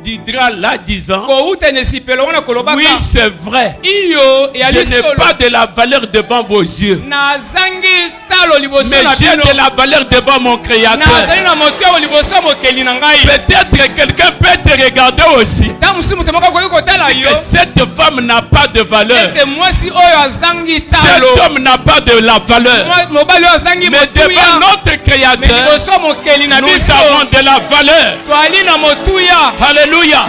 Didra là disant, oui c'est vrai, je n'ai pas de la valeur devant vos yeux, mais j'ai de la valeur devant mon Créateur. Peut-être quelqu'un peut te regarder aussi, que cette femme n'a pas de valeur, cet homme n'a pas de la valeur, mais devant notre Créateur nous avons de la valeur. Alléluia.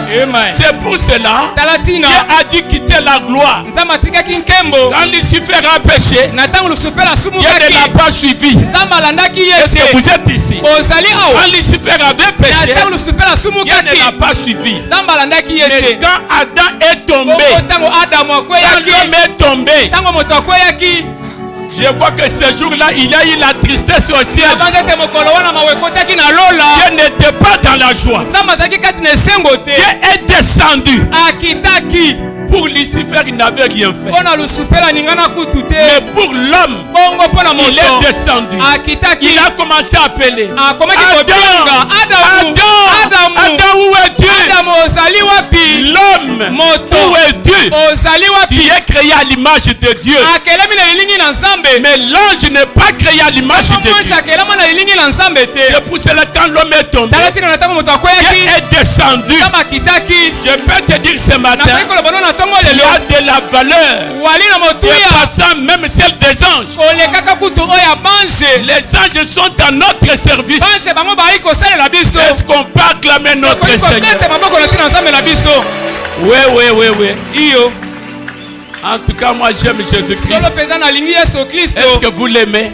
C'est pour cela Dieu a dû quitter la gloire. Quand Lucifer a péché, Dieu ne l'a pas suivi. Est-ce que vous êtes ici? Quand Lucifer avait péché, Dieu ne l'a pas suivi. Mais quand Adam est tombé, quand l'homme est tombé, je vois que ce jour-là, il y a eu la tristesse au ciel. Dieu n'était pas dans la joie. Dieu est descendu. Pour Lucifer, il n'avait rien fait. Mais pour l'homme, il est descendu. Il a commencé à appeler. Adam, où es-tu? L'homme, où es-tu? Tu es créé à l'image de Dieu. Mais l'ange n'est pas créé à l'image de Dieu. C'est pour cela que quand l'homme est tombé, Dieu est descendu. Je peux te dire ce matin, il y a de la valeur dépassant même celle des anges. Les anges sont à notre service. Est-ce qu'on peut acclamer notre Seigneur? Oui. En tout cas, moi j'aime Jésus-Christ. Est-ce que vous l'aimez?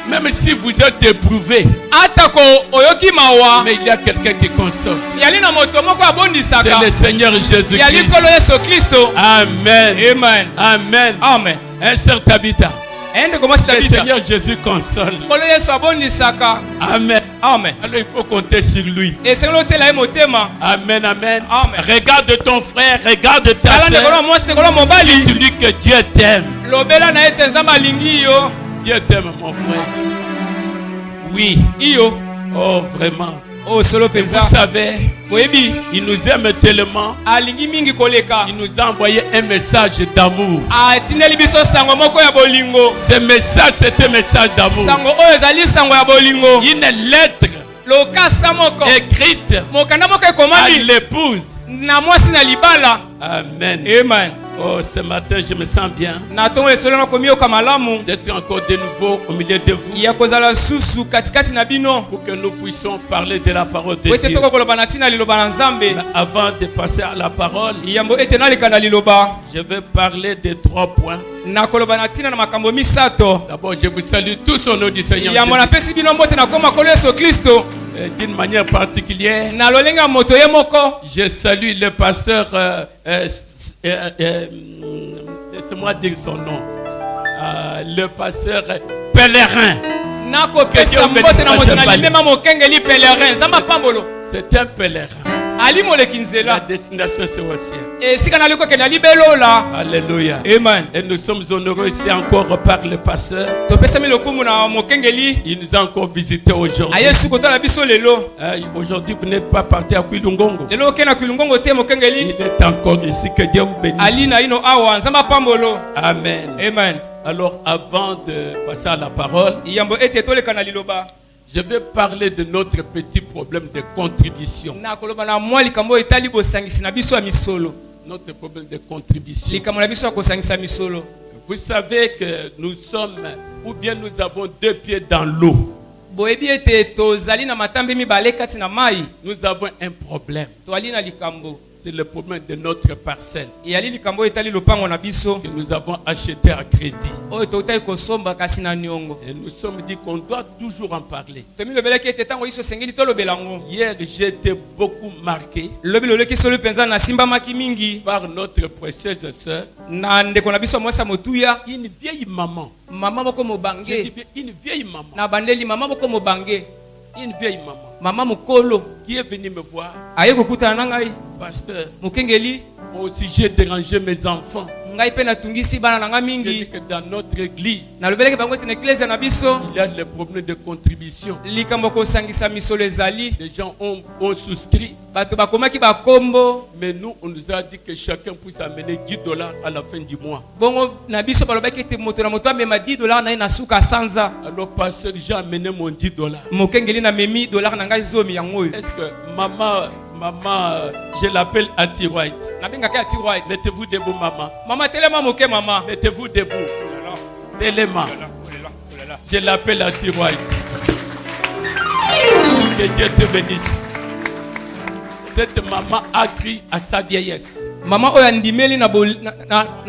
Même si vous êtes éprouvé, mais il y a quelqu'un qui console. C'est le Seigneur Jésus-Christ. Amen. Un sœur Tabitha. Le Seigneur Jésus console. Amen. Alors il faut compter sur lui. Amen. Regarde ton frère, regarde ta soeur. Dis-lui que Dieu t'aime. Dieu t'aime, mon frère. Oui. Oh, vraiment. Vous savez, il nous aime tellement. Il nous a envoyé un message d'amour. Ce message, c'est un message d'amour. Une lettre écrite à l'épouse. Amen. Oh, ce matin, je me sens bien d'être encore de nouveau au milieu de vous pour que nous puissions parler de la parole de Dieu. Mais avant de passer à la parole, je vais parler de 3 points. D'abord, je vous salue tous au nom du Seigneur Jésus. D'une manière particulière, je salue le pasteur, laissez-moi dire son nom, le pasteur Pèlerin. C'est un pèlerin. La destination c'est au ciel. Alléluia. Amen. Et nous sommes honorés ici encore par le pasteur. Il nous a encore visité aujourd'hui. Aujourd'hui vous n'êtes pas parti à Kwilungongo. Il est encore ici. Que Dieu vous bénisse. Amen. Alors avant de passer à la parole, je vais parler de notre petit problème de contribution. Notre problème de contribution. Vous savez que nous sommes, ou bien nous avons 2 pieds dans l'eau. Nous avons un problème. C'est le problème de notre parcelle que nous avons acheté à crédit. Et nous sommes dit qu'on doit toujours en parler. Hier, j'ai été beaucoup marqué par notre précieuse sœur, une vieille maman. Je dis bien une vieille maman. Une vieille maman qui est venue me voir. Pasteur, moi aussi j'ai dérangé mes enfants. Ngai pe natungisi bana na nga Je dis mingi. que dans notre église, Nalobeleki bango ete na eklezia na biso. il y a les problèmes de contribution. Likambo kosangisa misolo ezali. Les gens ont souscrit. Bato bakomaki bakombo. Mais nous, on nous a dit que chacun puisse amener $10 à la fin du mois. Bongo na biso balobaki ete moto na moto amema $10 na ye na suka sanza. Alors, pasteur, j'ai amené mon $10. Mokengeli na memi $. Na ngai zomi yango oyo. Est-ce que maman, je l'appelle Anti White. Nabengaki Ati White. Mettez-vous debout, maman. Mama telema moke mama. Mettez-vous debout. Téléma. Je l'appelle Anti White. Que Dieu te bénisse. Cette maman a crié à sa vieillesse. Maman oyo andimeli na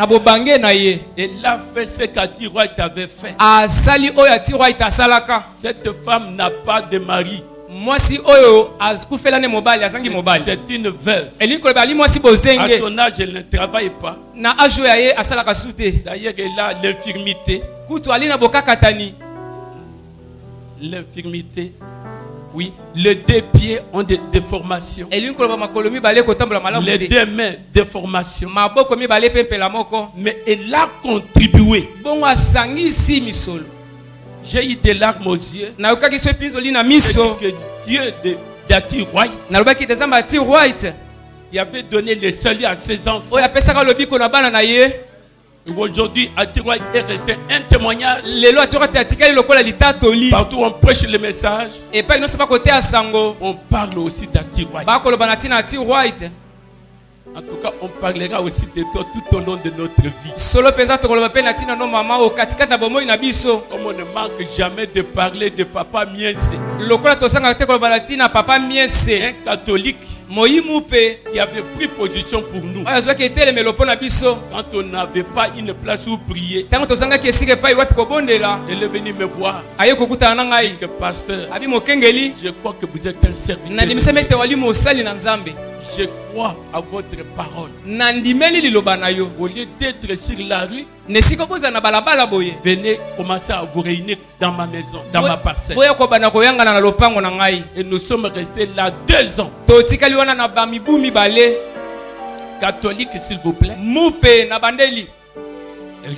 bobange na ye. Elle a fait ce qu'Anti White avait fait. Asali oyo Ati White asalaka. Cette femme n'a pas de mari. Mwasi oyo azikufela ne mobali azangi mobali. C'est une veuve. Eli ko bali mwasi bozenge. À son âge, elle ne travaille pas. Na ajo ya ye asalaka sute. D'ailleurs, elle a l'infirmité. Kutu ali na bokakatani. L'infirmité. Oui, les deux pieds ont des déformations. Eli ko ba makolo mibale ko tambola malamu Les te. deux mains, déformations. Maboko mibale pempela moko. Mais elle a contribué. Bongo asangisi misolo. J'ai eu des larmes aux yeux. Na yokaki so pinzo li na miso. Que Dieu d'Ati White, Na lobaki tezamba Ati White. il avait donné le salut à ses enfants. Oya pesaka lobiko na bana na ye. Aujourd'hui, Ati White est resté un témoignage. Lelo Ati White atikali lokola litatoli. Partout où on prêche le message, Et pas ino seba kote asango. on parle aussi d'Ati White. Ba koloba na tina Ati White. En tout cas, on parlera aussi de toi tout au long de notre vie. Solo peza to koloba pe na tina no mama o katikata bomoi na biso. Comme on ne manque jamais de parler de Papa Miense, Lokola to sanga te koloba na tina papa miese. un catholique Moyimu pe. qui avait pris position pour nous. Oya zwa ke tele melopo na biso. Quand on n'avait pas une place où prier, Tango to sanga ke sike pai wapi ko bondela. elle est venue me voir. Aye kokuta na ngai. Que pasteur, Abi mokengeli. je crois que vous êtes un serviteur. Na dimiseme te wali mosali na Nzambe. Je crois à votre parole. Nandimeli liloba na yo. Au lieu d'être sur la rue, Nesiko boza na balabala boye. venez commencer à vous réunir dans ma maison, dans ma parcelle. Boya ko bana ko yanga na lopango na ngai. Et nous sommes restés là 2 ans. To tikali wana na ba mibu mibale. Catholiques, s'il vous plaît, Mupe na bandeli.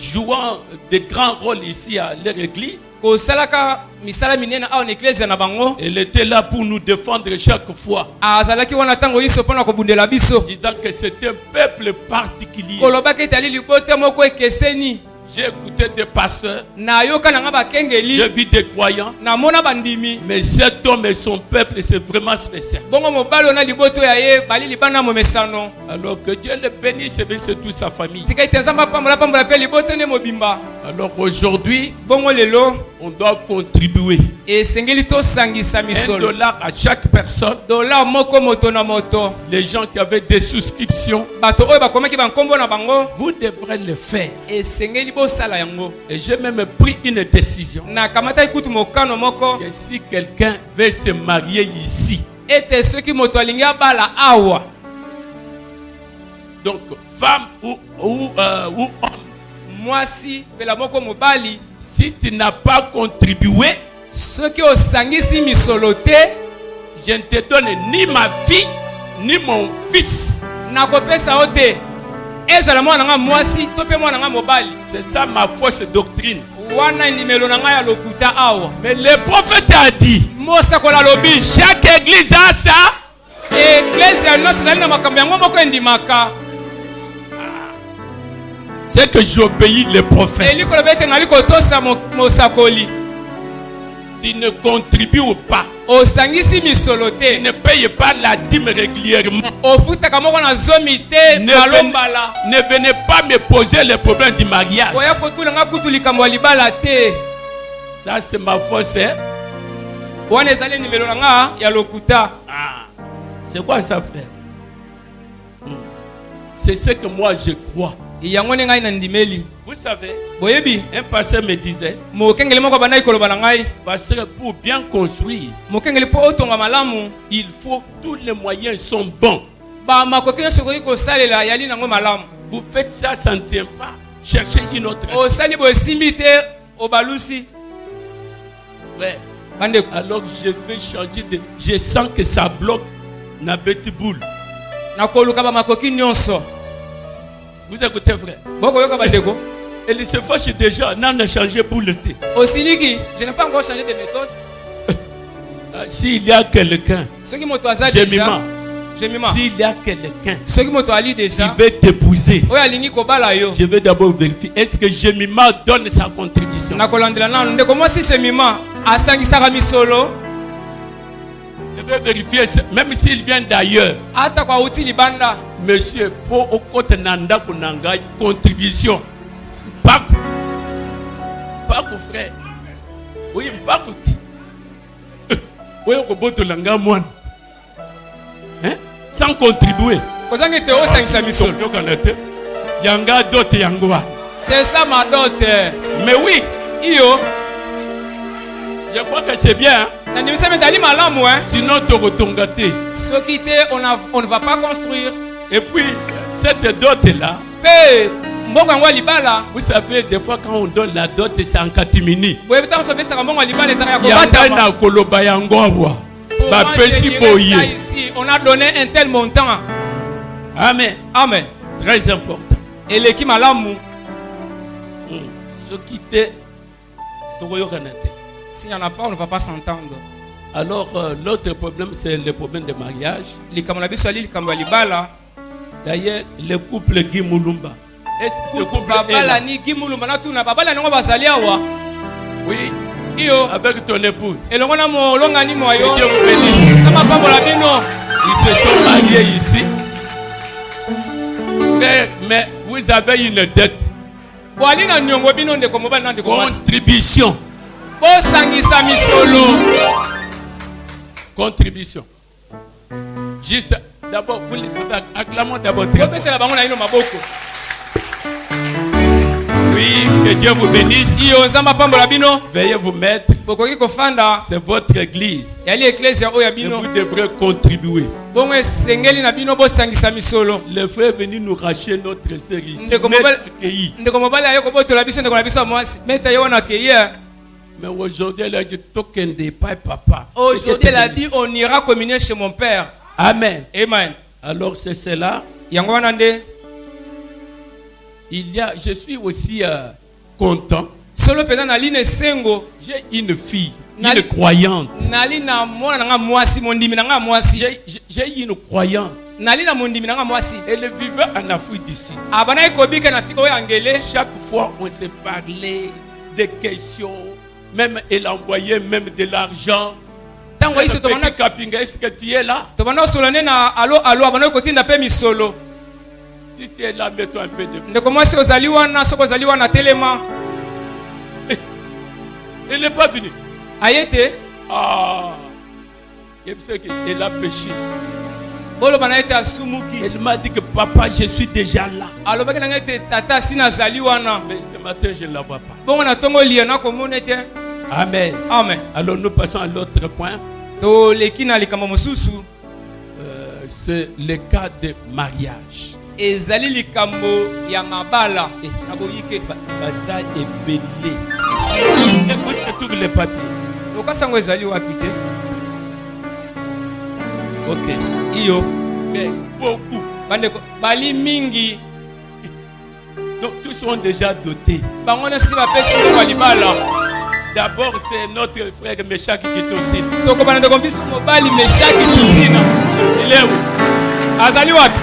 jouant de grands rôles ici à leur église. Ko salaka misala minene aw na eklezia na bango. Elle était là pour nous défendre chaque fois, Azalaki wana tango iso pona ko bundela biso. disant que c'est un peuple particulier. Koloba ke tali libote moko ekeseni. J'ai écouté des pasteurs, Na yoka na nga ba j'ai kengeli. vu des croyants, Na mona bandimi. mais cet homme et son peuple, c'est vraiment spécial. Bongo mobalo na liboto ya ye bali libana momesano. Alors que Dieu le bénisse et bénisse toute sa famille. Tika itenzamba pambola pambola pe liboto ne mobimba. Alors aujourd'hui, Bongo lelo on doit contribuer esengeli to sangisa misolo. $1 à chaque personne. Dollar moko moto na moto. Les gens qui avaient des souscriptions, Bato oyo bakomaki bankombo na bango. vous devrez le faire. Esengeli bosala yango. Et j'ai même pris une décision. Na kamata ikutu mokano moko. Que si quelqu'un veut se marier ici, Ete soki moto alingi abala awa. donc femme ou homme, Mwasi pela moko mobali. si tu n'as pas contribué, Soki osangisi misolo te. je ne te donne ni ma fille, ni mon fils. Nakopesa o te. Ezala mwana nga mwasi to pe mwana nga mobali. C'est ça ma fausse doctrine. Wana ndimelo na nga ya lokuta awa. Mais le prophète a dit, Mosa kola lobi. chaque église a ça. Eklezia nyonso ezali na makambo yango moko endimaka. C'est que j'obéis le prophète. Eli koloba ete ngali kotosa mosakoli. Tu ne contribues pas. Osangisi misolo Tu te. ne payes pas la dîme régulièrement. Ofutaka moko na zomi te. Ne Malombala. venez pas me poser les problèmes du mariage. Oya kotula nga kutu likambo ya libala te. Ça, c'est ma fausse. Hein? Wana ezali ndimelo na nga ya lokuta. Ah, c'est quoi ça, frère? C'est ce que moi je crois. Yango ne ngai na ndimeli. Vous savez, Boyebi. un pasteur me disait, Mokengeli moko bandai koloba na ngai. pasteur, pour bien construire, Mokengeli po otonga malamu. il faut tous les moyens sont bons. Ba makoki nyonso koki kosalela yali nango malamu. Vous faites ça, ça ne tient pas. Cherchez une autre. Osali bo esimbi te obalusi. Frère, Bande alors je vais changer de. Je sens que ça bloque na bête boule. nakoluka ba makoki nyonso. Vous écoutez, frère? Et il se fâche déjà, on a changé pour le thé. Osiliki, je n'ai pas encore changé de méthode. S'il y a quelqu'un, s'il y a quelqu'un qui veut t'épouser, je vais d'abord vérifier. Est-ce que Jemima donne sa contribution? Je vais vérifier, même s'il vient d'ailleurs. Monsieur, pour au côté Nanda Kunanga, contribution. Pas frère. Oui, pas oui, sans contribuer. Yanga dot Yangoa. C'est ça ma dot. Mais oui, je crois que c'est bien. Hein? Sinon, on ne va pas construire. Et puis, cette dot-là, vous savez, des fois, quand on donne la dot, c'est en catimini. On a donné un tel montant. Amen. Amen. Très important. Et l'équipe à l'amour. Ce qui était. S'il n'y en a pas, on ne va pas s'entendre. Alors, l'autre problème, c'est le problème de mariage. D'ailleurs, le couple Guy Moulumba. Est-ce que ce couple est là? Oui. Avec ton épouse. Et Dieu vous bénisse. Ils se sont mariés ici. Frère, mais vous avez une dette. Contribution. Contribution. Juste d'abord, vous acclamons d'abord très fort. Oui, que Dieu vous bénisse. Veuillez vous mettre. C'est votre église. Et vous devrez contribuer. Le frère est venu nous racheter notre sœur ici. Mais aujourd'hui, elle a dit token de papa. Aujourd'hui, elle a dit on ira communier chez mon père. Amen. Amen. Alors c'est cela. Je suis aussi content. J'ai une fille, une croyante. J'ai une croyante. Elle vivait en Afrique du Sud. Chaque fois on s'est parlé des questions, même elle envoyait même de l'argent. Est-ce que tu es là? Si tu es là, mets-toi un peu de elle n'est pas venue. Ah, elle a péché. Elle m'a dit que papa, je suis déjà là. Mais ce matin, je ne la vois pas. Amen. Amen. Alors nous passons à l'autre point. C'est le cas de mariage. Ezali likambo ya mabala naboyike baza ebele tous les papiers. Okasango ezali wapi te? OK. Iyo beaucoup bandeko bali mingi. Donc tous sont déjà dotés. Bangona si ba pesi ko libala. D'abord c'est notre frère Meshaki Kitotine. Toko bandeko biso mobali Meshaki Kitotine. Il est où? Azali wapi?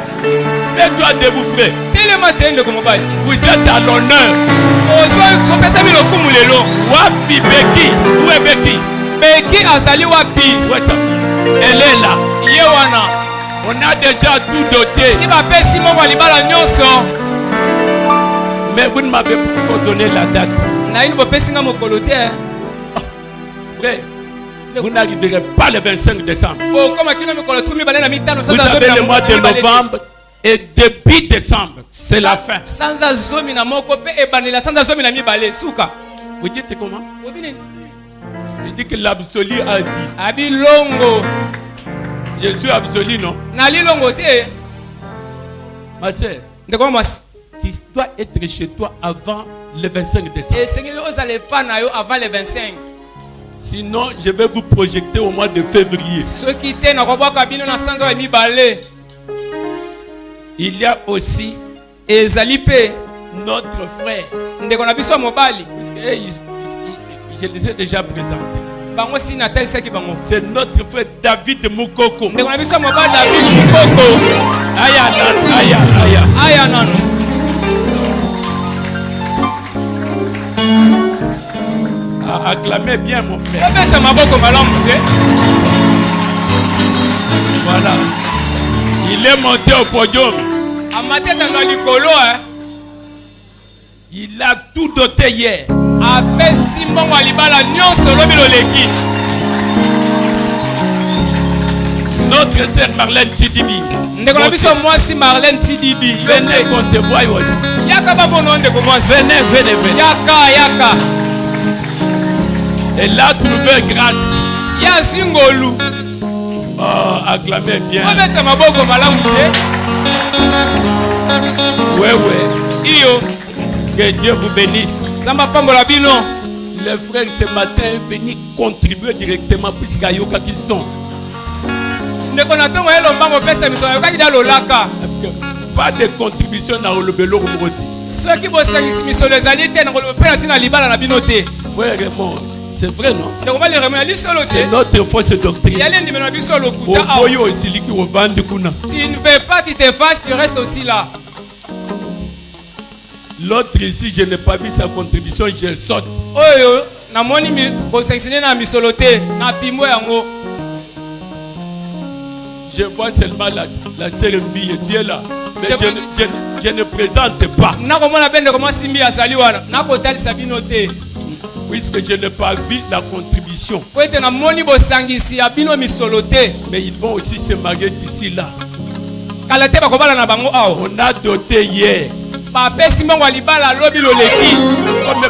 Mets-toi debout, frère. Vous êtes à l'honneur. Wapi Beki? Où est Beki? Beki Azali wapi? Elle est là. On a déjà tout doté. Mais vous ne m'avez pas donné la date. Frère, vous n'arriverez pas le 25 décembre. Vous avez le mois de novembre et début décembre. C'est la fin. Vous dites comment? Il dit que l'absolu a dit. Je suis absolu, non? Ma soeur, tu dois être chez toi avant le 25 décembre. Sinon, je vais vous projeter au mois de février. Il y a aussi ezali pe notre frère. ndeko na biso mobali. Je les ai déjà présentés. Bango si natel saki bango. C'est notre frère David Mukoko. Ndeko na biso mobali David Mukoko. Aya nanu. Acclamez bien mon frère. Voilà. Il est monté au podium. Il a tout doté hier. Notre sœur Marlène Tidibi. Marlène Tidibi. Venez qu'on te voie aussi. Venez. Yaka. Elle a trouvé grâce. Oh, acclamez bien. Ouais. Que Dieu vous bénisse. Les frères ce matin venus contribuer directement puisqu'à Yoka qui sont. Pas de contribution dans le bélo. Ceux qui vont s'agir les alliés, c'est vrai, non? C'est notre fausse doctrine. Tu ne veux pas, tu te fâches, tu restes aussi là. L'autre ici, je n'ai pas vu sa contribution, je saute. Je vois seulement la cérémonie qui est là. Mais je ne présente pas. Puisque je n'ai pas vu la contribution. Mais ils vont aussi se marier d'ici là. On a doté hier. Comme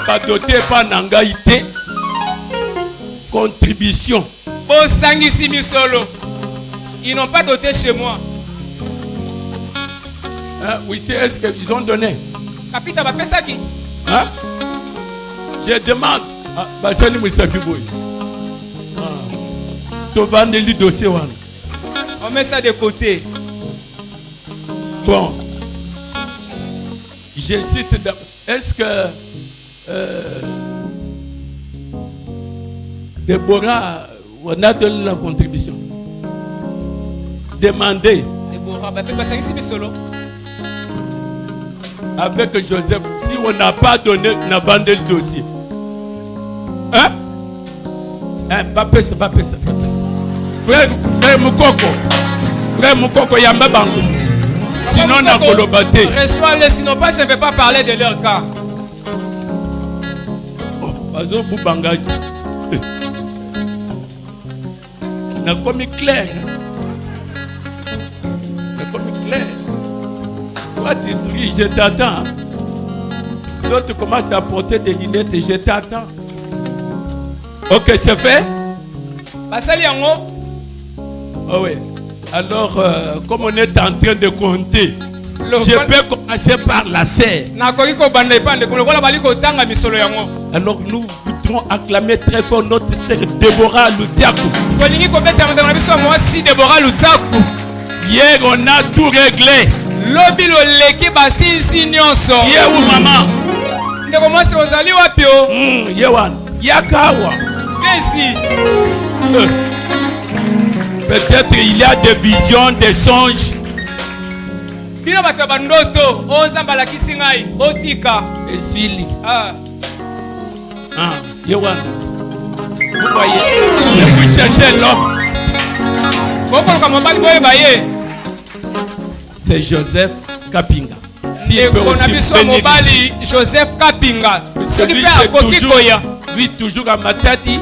pas doté par Nangaïté. Contribution. Ils n'ont pas doté chez moi. Hein? Oui, est-ce qu'ils ont donné? Hein? Je demande. On met ça de côté. Bon. Je cite. Est-ce que Déborah, on a donné la contribution? Demandez. Avec Joseph, si on n'a pas donné, on a vendu le dossier. Hein? Pas ça. Frère Mukoko, Yamba Bango. Sinon, on a colobaté. Reçois-les, sinon pas, je ne vais pas parler de leur cas. Oh, Bazo Boubangaji. On a commis clair. Toi, tu souris, je t'attends. L'autre commence à porter des lunettes et je t'attends. Ok, c'est fait? Oh oui. Alors, comme on est en train de compter, je peux commencer par la serre. Alors, nous voudrons acclamer très fort notre sœur Déborah Loutiakou. Hier, on a tout réglé. Hier, où maman? Yewan. Yakawa. Peut-être il y a des visions, des songes. Et Sili. Yewan. Vous voyez, vous cherchez l'homme. C'est Joseph Kapinga. Si Joseph Kapinga. Lui toujours à Matadi.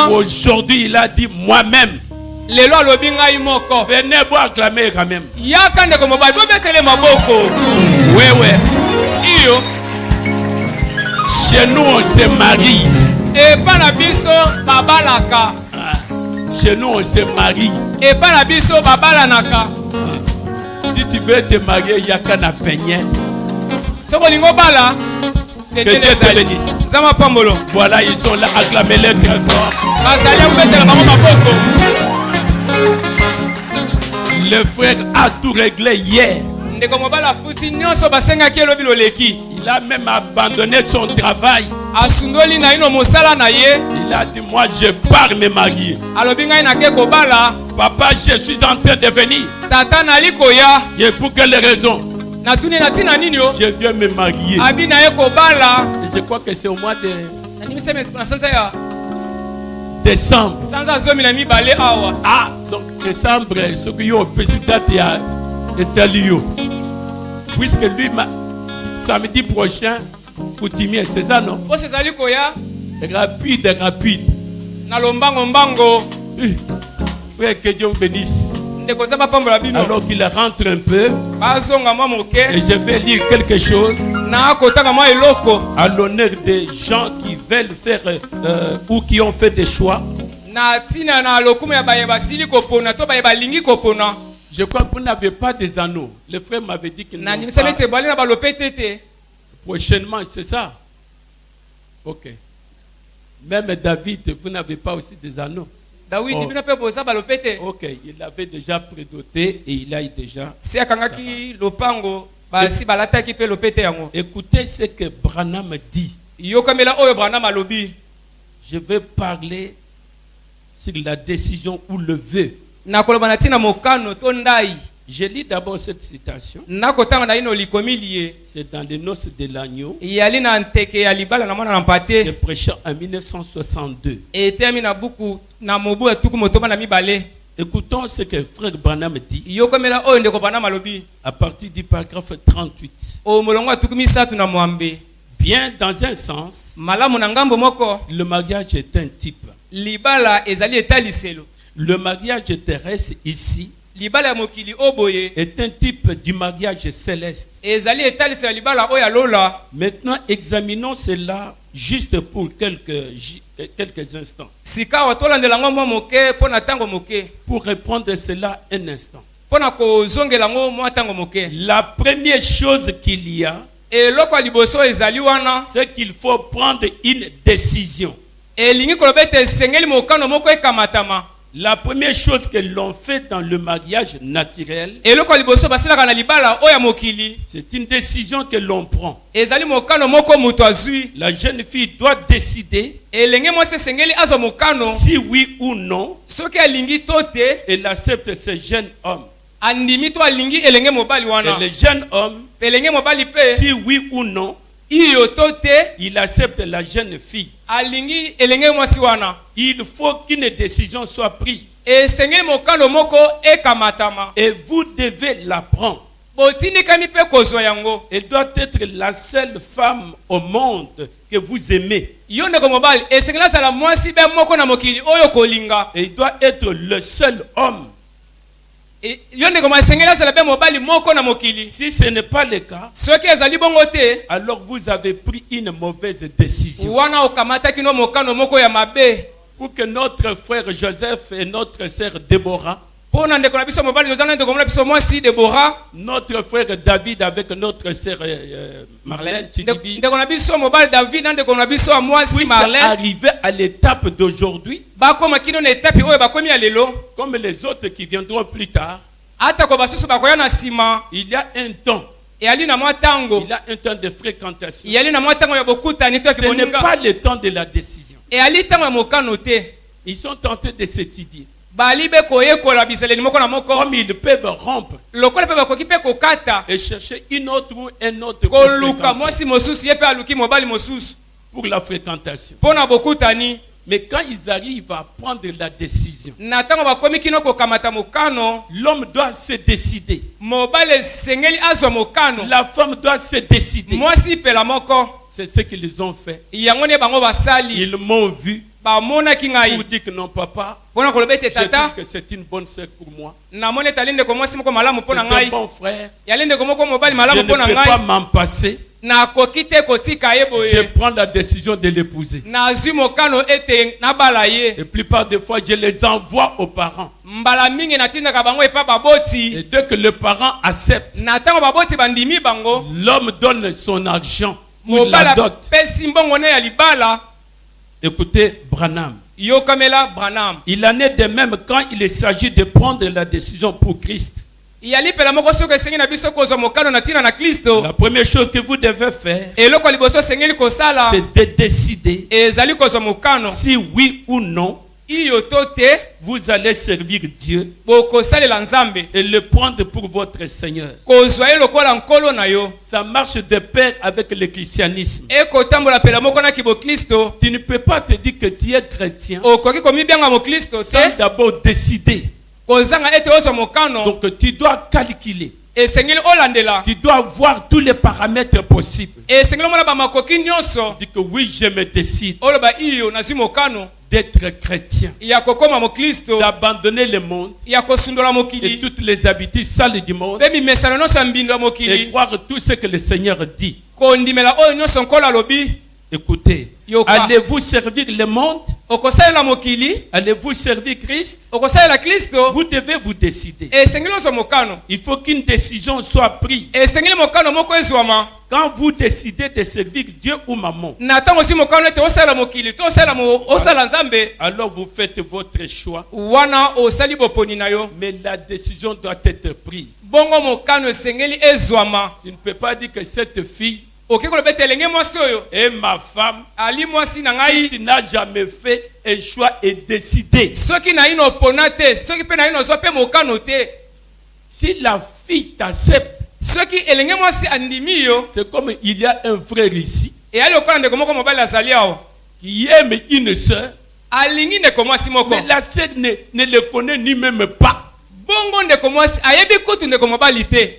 Aujourd'hui il a dit moi-même. Venez vous acclamer quand même. Ouais. Chez nous on se marie. Chez nous on se marie. Si tu veux te marier, il y a qu'un peigné. Que Dieu te bénisse. Voilà, ils sont là, acclamez-les très fort. Le frère a tout réglé hier. Il a même abandonné son travail. Il a dit, moi je pars me marier. Papa, je suis en train de venir. Et pour quelle raison? Je viens me marier. Et je crois que c'est au mois de décembre. Ah, donc décembre, ce qui est au président est lié. Puisque lui, samedi prochain, coutumier, c'est ça, non? Rapide. Oui, que Dieu vous bénisse. Alors qu'il rentre un peu, et je vais lire quelque chose à l'honneur des gens qui veulent faire ou qui ont fait des choix. Je crois que vous n'avez pas des anneaux. Le frère m'avait dit qu'il n'avait pas. Prochainement, c'est ça? Ok. Même David, vous n'avez pas aussi des anneaux? Oh. Ok, il avait déjà prédoté et il a déjà. Écoutez ce que Branham dit. Je vais parler sur la décision ou le vœu. Je lis d'abord cette citation. C'est dans les noces de l'agneau. C'est prêché en 1962. Écoutons ce que frère Branham dit à partir du paragraphe 38. Bien, dans un sens, le mariage est un type. Le mariage terrestre ici est un type du mariage céleste. Maintenant, examinons cela juste pour quelques instants. Pour répondre à cela un instant. La première chose qu'il y a, c'est qu'il faut prendre une décision. La première chose que l'on fait dans le mariage naturel, c'est une décision que l'on prend. La jeune fille doit décider si oui ou non elle accepte ce jeune homme. Et le jeune homme, si oui ou non il accepte la jeune fille, il faut qu'une décision soit prise. Et vous devez la prendre. Elle doit être la seule femme au monde que vous aimez. Et il doit être le seul homme. Si ce n'est pas le cas, alors vous avez pris une mauvaise décision. Pour que notre frère Joseph et notre sœur Déborah, notre frère David avec notre sœur Marlène Chidibi, puisse arriver à l'étape d'aujourd'hui, comme les autres qui viendront plus tard. Il y a un temps. Il y a un temps de fréquentation. Ce n'est pas le temps de la décision. Ils sont tentés de s'étudier. Comme ils peuvent rompre et chercher une autre ou un autre pour la fréquentation. Mais quand ils arrivent à prendre la décision, l'homme doit se décider. La femme doit se décider. C'est ce qu'ils ont fait. Ils m'ont vu. Pour dire que non, papa, je trouve que c'est une bonne sœur pour moi. C'est un bon frère. Je ne peux pas m'en passer. Je prends la décision de l'épouser. Et la plupart des fois, je les envoie aux parents. Et dès que le parent accepte, l'homme donne son argent ou la dot. Écoutez, Branham. Il en est de même quand il s'agit de prendre la décision pour Christ. La première chose que vous devez faire, c'est de décider si oui ou non vous allez servir Dieu et le prendre pour votre Seigneur. Ça marche de pair avec le christianisme. Tu ne peux pas te dire que tu es chrétien sans d'abord décider. Donc tu dois calculer. Tu dois voir tous les paramètres possibles. Dis que oui, je me décide d'être chrétien, d'abandonner le monde et toutes les habitudes sales du monde et croire tout ce que le Seigneur dit. Écoutez, allez-vous servir le monde? Allez-vous servir Christ? Vous devez vous décider. Il faut qu'une décision soit prise. Quand vous décidez de servir Dieu ou maman, alors vous faites votre choix. Mais la décision doit être prise. Tu ne peux pas dire que cette fille et ma femme, tu n'as jamais fait un choix et décidé. Si la fille t'accepte, c'est comme il y a un frère ici qui aime une soeur, mais la sœur ne le connaît ni même pas.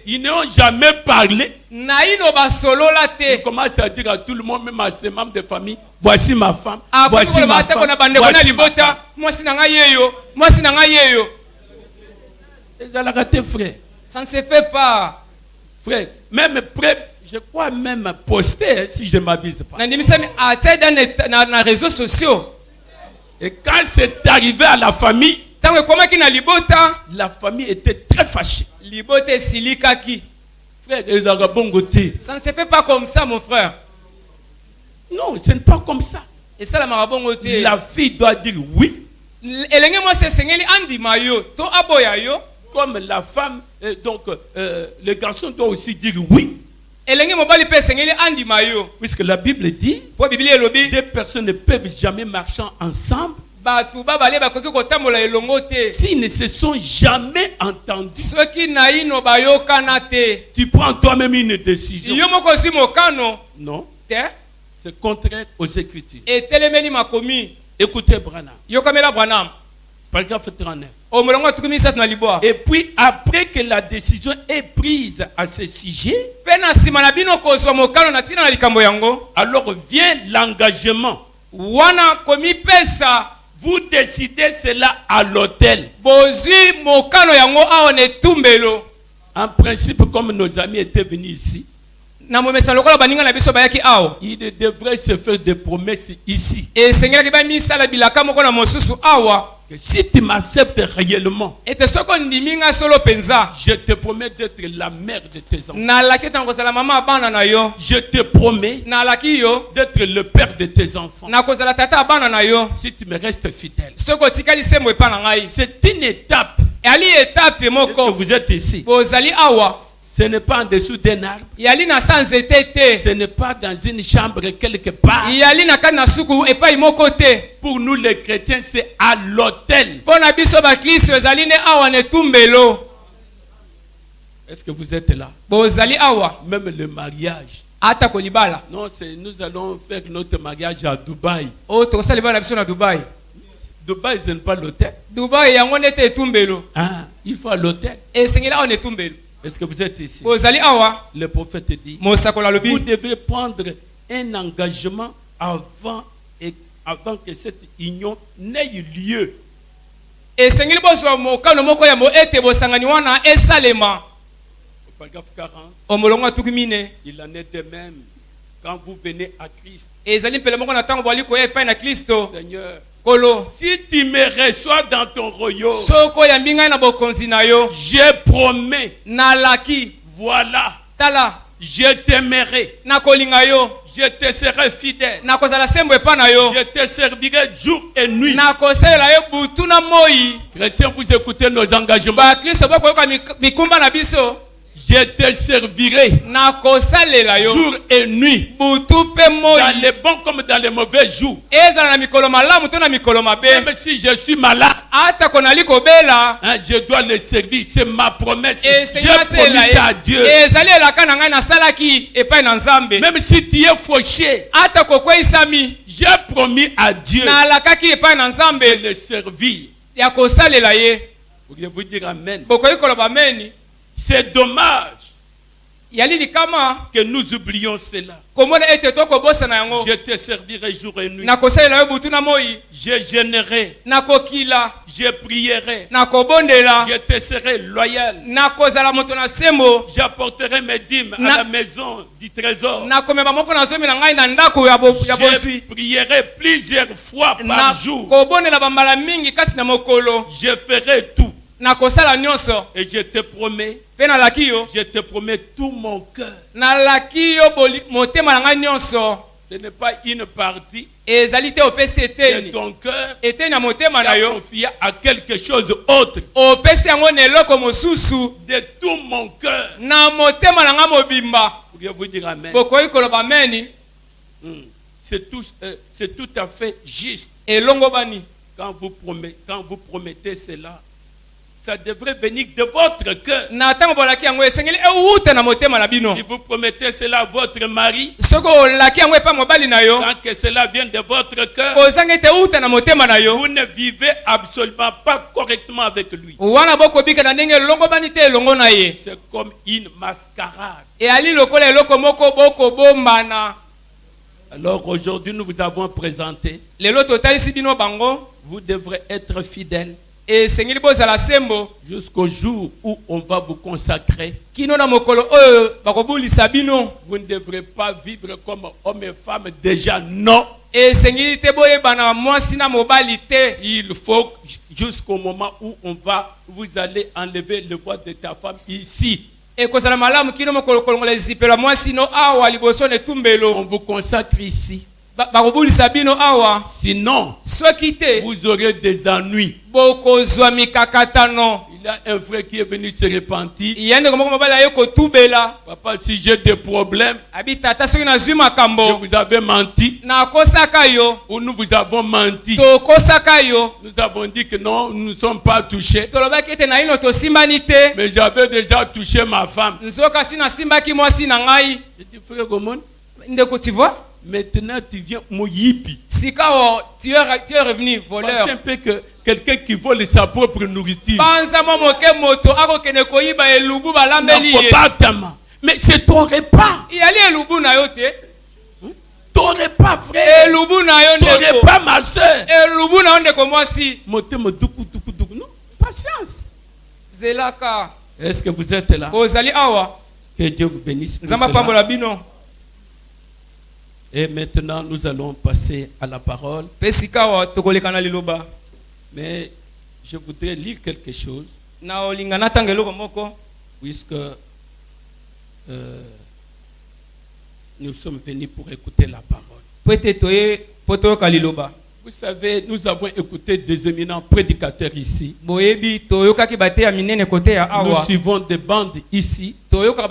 Ils n'ont jamais parlé. Ils commencent à dire à tout le monde, même à ses membres de famille, voici ma femme, voici ma femme, voici ma femme. Frère. Ça ne se fait pas. Frère, même près, je crois même poster, si je ne m'abuse pas. Dans les réseaux sociaux. Et quand c'est arrivé à la famille, la famille était très fâchée. Frère, ça ne se fait pas comme ça, mon frère. Non, ce n'est pas comme ça. La fille doit dire oui. Comme la femme, donc le garçon doit aussi dire oui. Puisque la Bible dit, deux personnes ne peuvent jamais marcher ensemble s'ils ne se sont jamais entendus. Tu prends toi-même une décision. Non. C'est contraire aux Écritures. Écoutez Branham. Paragraphe 39. Et puis après que la décision est prise à ce sujet, alors vient l'engagement. Vous décidez cela à l'hôtel. En principe, comme nos amis étaient venus ici, il devrait se faire des promesses ici. Que si tu m'acceptes réellement, je te promets d'être la mère de tes enfants. Je te promets d'être le père de tes enfants. Si tu me restes fidèle. C'est une étape. Est-ce que vous êtes ici? Ce n'est pas en dessous d'un arbre. Ce n'est pas dans une chambre quelque part. Pour nous les chrétiens, c'est à l'autel. Est-ce que vous êtes là? Même le mariage. Non, nous allons faire notre mariage à Dubaï. Dubaï, ce n'est pas l'hôtel. Il faut à l'hôtel. Est-ce que vous êtes ici? Le prophète dit, vous devez prendre un engagement avant que cette union n'ait lieu. Paragraphe 40. Il en est de même quand vous venez à Christ. Seigneur, si tu me reçois dans ton royaume, je promets, voilà, Je t'aimerai. Je te serai fidèle. Je te servirai jour et nuit. Chrétiens, vous écoutez nos engagements. Je te servirai jour et nuit, dans les bons comme dans les mauvais jours. Même si je suis malade, je dois le servir. C'est ma promesse. J'ai promis à Dieu. Même si tu es fauché, j'ai promis à Dieu de le servir. Pourriez-vous dire Amen? C'est dommage que nous oublions cela. Je te servirai jour et nuit. Je gênerai. Je prierai. Je te serai loyal. J'apporterai mes dîmes à la maison du trésor. Je prierai plusieurs fois par jour. Je ferai tout. Et je te promets tout mon cœur. Ce n'est pas une partie de ton cœur qui a confié à quelque chose d'autre. De tout mon cœur. Pourriez-vous dire Amen? C'est tout à fait juste. Quand vous promettez cela, ça devrait venir de votre cœur. Si vous promettez cela à votre mari, sans que cela vienne de votre cœur, vous ne vivez absolument pas correctement avec lui. C'est comme une mascarade. Alors aujourd'hui, nous vous avons présenté. Vous devrez être fidèles jusqu'au jour où on va vous consacrer. Vous ne devrez pas vivre comme homme et femme déjà, non. Il faut jusqu'au moment où vous allez enlever le voile de ta femme ici. On vous consacre ici. Sinon, vous aurez des ennuis. Il y a un frère qui est venu se repentir. Papa, si j'ai des problèmes, je vous avais menti. Ou nous vous avons menti. Nous avons dit que non, nous ne sommes pas touchés. Mais j'avais déjà touché ma femme. J'ai dit, frère Gomon, tu vois? Maintenant, tu viens moyipi. Tu es revenu voleur. C'est un peu que quelqu'un qui vole sa propre nourriture. Mais c'est ton repas. Ton repas, frère. Ton repas, ma soeur. Non, patience. Est-ce que vous êtes là? Que Dieu vous bénisse. Et maintenant, nous allons passer à la parole. Mais je voudrais lire quelque chose. Puisque nous sommes venus pour écouter la parole. Vous savez, nous avons écouté des éminents prédicateurs ici. Nous suivons des bandes ici. Pourquoi?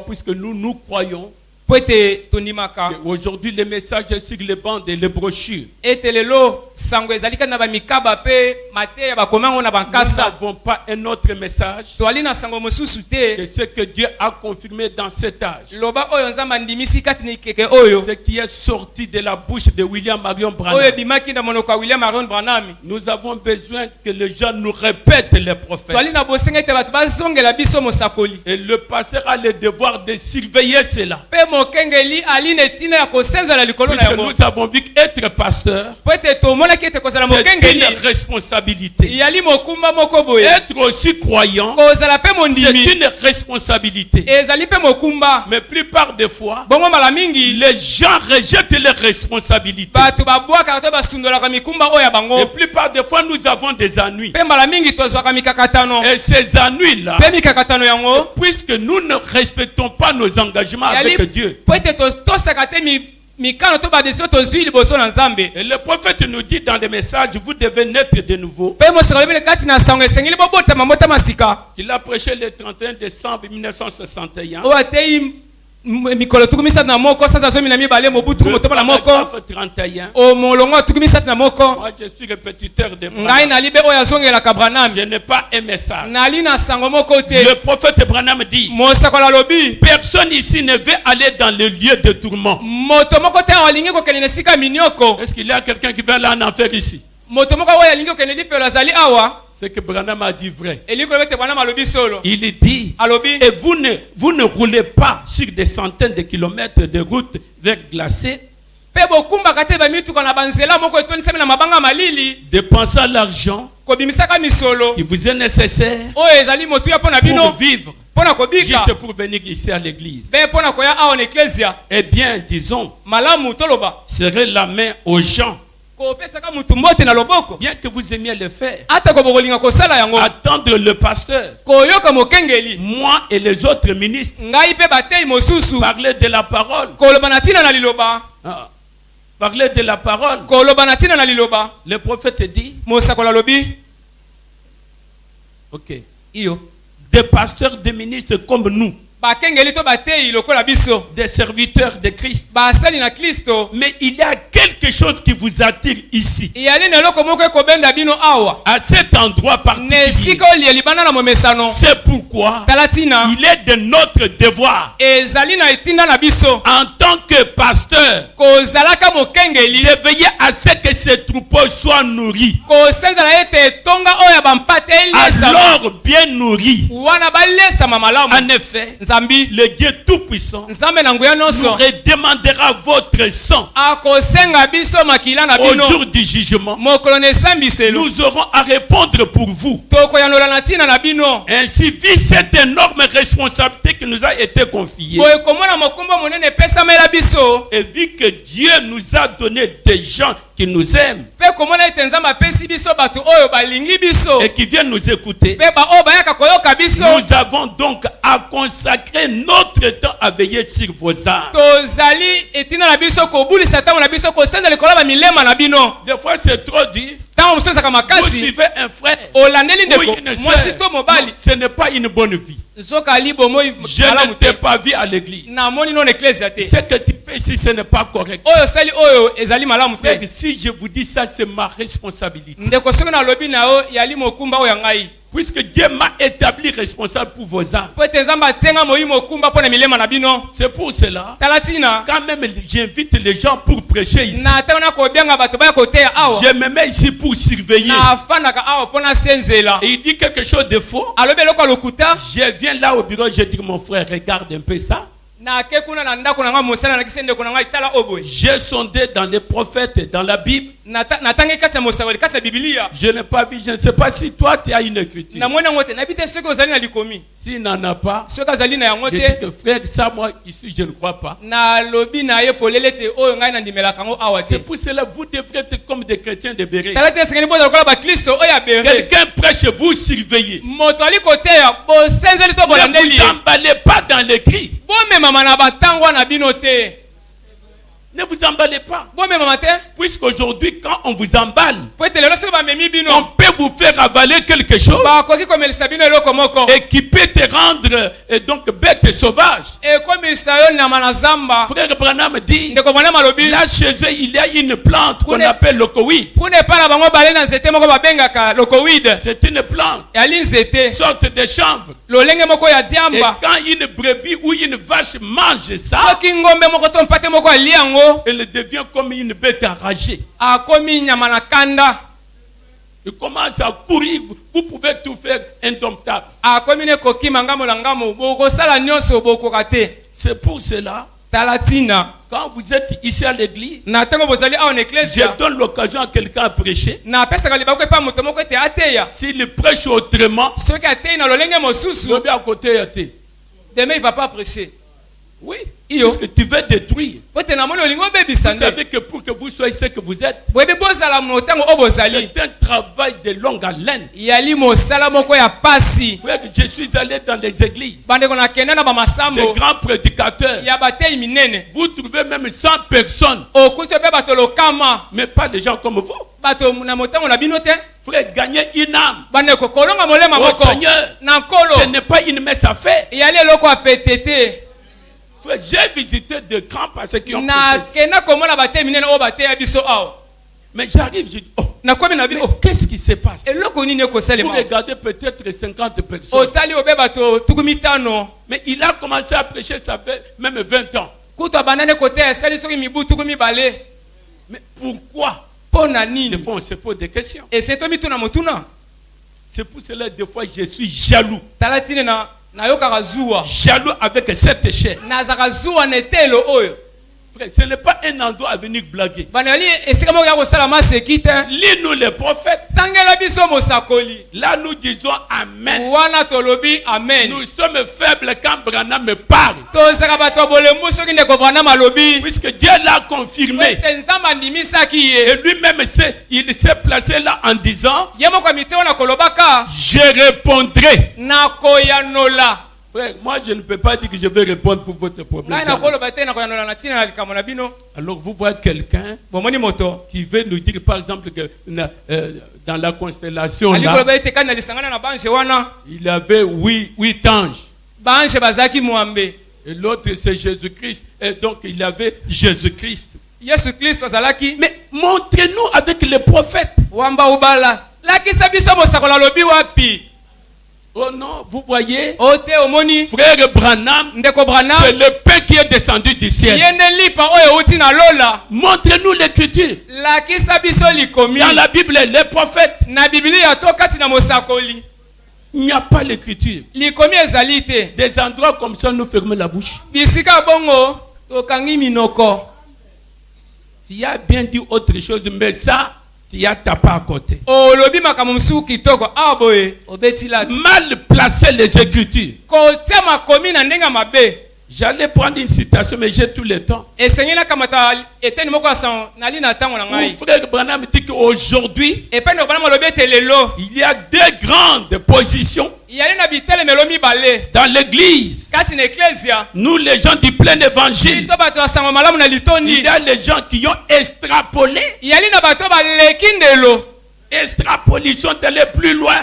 Puisque nous croyons. Aujourd'hui, les messages sur les bandes et les brochures. Nous n'avons pas un autre message que ce que Dieu a confirmé dans cet âge. Ce qui est sorti de la bouche de William Marion Branham. Nous avons besoin que les gens nous répètent les prophètes. Et le pasteur a le devoir de surveiller cela. nous avons vu qu'être pasteur, c'est une responsabilité. Être aussi croyant, c'est une responsabilité. Mais plupart des fois, les gens rejettent les responsabilités. Et plupart des fois, nous avons des ennuis. Et ces ennuis-là, puisque nous ne respectons pas nos engagements avec Dieu. Et le prophète nous dit dans les messages, vous devez naître de nouveau. Il a prêché le 31 décembre 1961. mikolo tukumisa na moko sasa zomi na mibale mobutu motoba na moko 31 o molongo tukumisa na moko. Moi je suis répétiteur de ngai na libe oya zongela ka Branham. Je n'ai pas un message. Na lina sango moko te. Le prophète Branham dit mosakola lobi personne ici ne veut aller dans le lieu de tourment. Moto moko te alingi ko kenene sika minyoko. Est-ce qu'il y a quelqu'un qui veut aller en enfer ici? Moto moko oya lingi ko kenene felo zali awa. C'est que Branham a dit vrai. Il dit, et vous ne roulez pas sur des centaines de kilomètres de route vers glacée. Dépensez l'argent qui vous est nécessaire pour vivre, juste pour venir ici à l'église. Eh bien, disons, serrez la main aux gens. Bien que vous aimiez le faire, attendre le pasteur, moi et les autres ministres, parler de la parole, parler de la parole. Le prophète dit, ok, des pasteurs, des ministres comme nous, des serviteurs de Christ. Mais il y a quelque chose qui vous attire ici. À cet endroit particulier. C'est pourquoi il est de notre devoir en tant que pasteur de veiller à ce que ces troupeaux soient nourris. Alors bien nourris. En effet, le Dieu Tout-Puissant nous redemandera votre sang au jour du jugement. Nous aurons à répondre pour vous. Ainsi, vu cette énorme responsabilité qui nous a été confiée, et vu que Dieu nous a donné des gens qui nous aiment et qui viennent nous écouter, nous avons donc à consacrer notre temps à veiller sur vos âmes. Des fois c'est trop dur. Vous suivez un frère ou une soeur. Non, ce n'est pas une bonne vie. Je ne t'ai pas vu à l'église. Ce que tu fais ici, ce n'est pas correct. Si je vous dis ça, c'est ma responsabilité. Puisque Dieu m'a établi responsable pour vos âmes. C'est pour cela, quand même j'invite les gens pour prêcher ici, je me mets ici pour surveiller. Et il dit quelque chose de faux. Je viens là au bureau, je dis mon frère, regarde un peu ça. J'ai sondé dans les prophètes et dans la Bible. Je n'ai pas vu, je ne sais pas si toi tu as une écriture. S'il n'en a pas, je dis que frère, ça moi ici je ne crois pas. C'est pour cela que vous devrez être comme des chrétiens de Béret. Quelqu'un prêche, vous surveillez. Ne vous emballez pas dans les cris. Ne vous emballez pas. Puisqu'aujourd'hui, quand on vous emballe, on peut vous faire avaler quelque chose et qui peut te rendre donc bête sauvage. Frère Branham dit, là chez eux, il y a une plante qu'on appelle le coïde. C'est une plante, une sorte de chanvre. Et quand une brebis ou une vache mange ça, elle devient comme une bête enragée. Il commence à courir. Vous pouvez tout faire indomptable. C'est pour cela, Talatina. Quand vous êtes ici à l'église, je donne l'occasion à quelqu'un à prêcher. S'il prêche autrement, à côté, demain il va pas prêcher. Oui, parce que tu veux détruire. Vous savez que pour que vous soyez ce que vous êtes, c'est un travail de longue haleine. Frère, je suis allé dans les églises, des grands prédicateurs. Vous trouvez même 100 personnes, mais pas des gens comme vous. Frère, gagner une âme au Seigneur, ce n'est pas une messe à faire. J'ai visité de grands pasteurs qui ont prêché. Mais j'arrive, je dis, qu'est-ce qui se passe? Vous regardez peut-être 50 personnes. Mais il a commencé à prêcher, ça fait même 20 ans. Mais pourquoi? Des fois, on se pose des questions. C'est pour cela, des fois, je suis jaloux. Jaloux avec cette chair. Frère, ce n'est pas un endroit à venir blaguer. Lis-nous les prophètes. Là, nous disons Amen. Nous sommes faibles quand Branham me parle. Puisque Dieu l'a confirmé. Et lui-même, il s'est placé là en disant, je répondrai. Frère, moi je ne peux pas dire que je vais répondre pour votre problème. Alors vous voyez quelqu'un qui veut nous dire par exemple que dans la constellation là, il y avait 8 anges. Et l'autre c'est Jésus-Christ. Et donc il y avait Jésus-Christ. Mais montrez-nous avec les prophètes. Oh non, vous voyez, frère Branham, c'est le pain qui est descendu du ciel. Montrez-nous l'écriture. Dans la Bible, les prophètes, il n'y a pas l'écriture. Des endroits comme ça, nous fermons la bouche. Tu as bien dit autre chose, mais ça, tu as tapé à côté. Mal placer les écritures. J'allais prendre une citation, mais j'ai tout le temps. Frère Branham dit qu'aujourd'hui, il y a deux grandes positions dans l'église. Nous, les gens du plein évangile, il y a les gens qui ont extrapolé. Extrapolé, ils sont allés plus loin.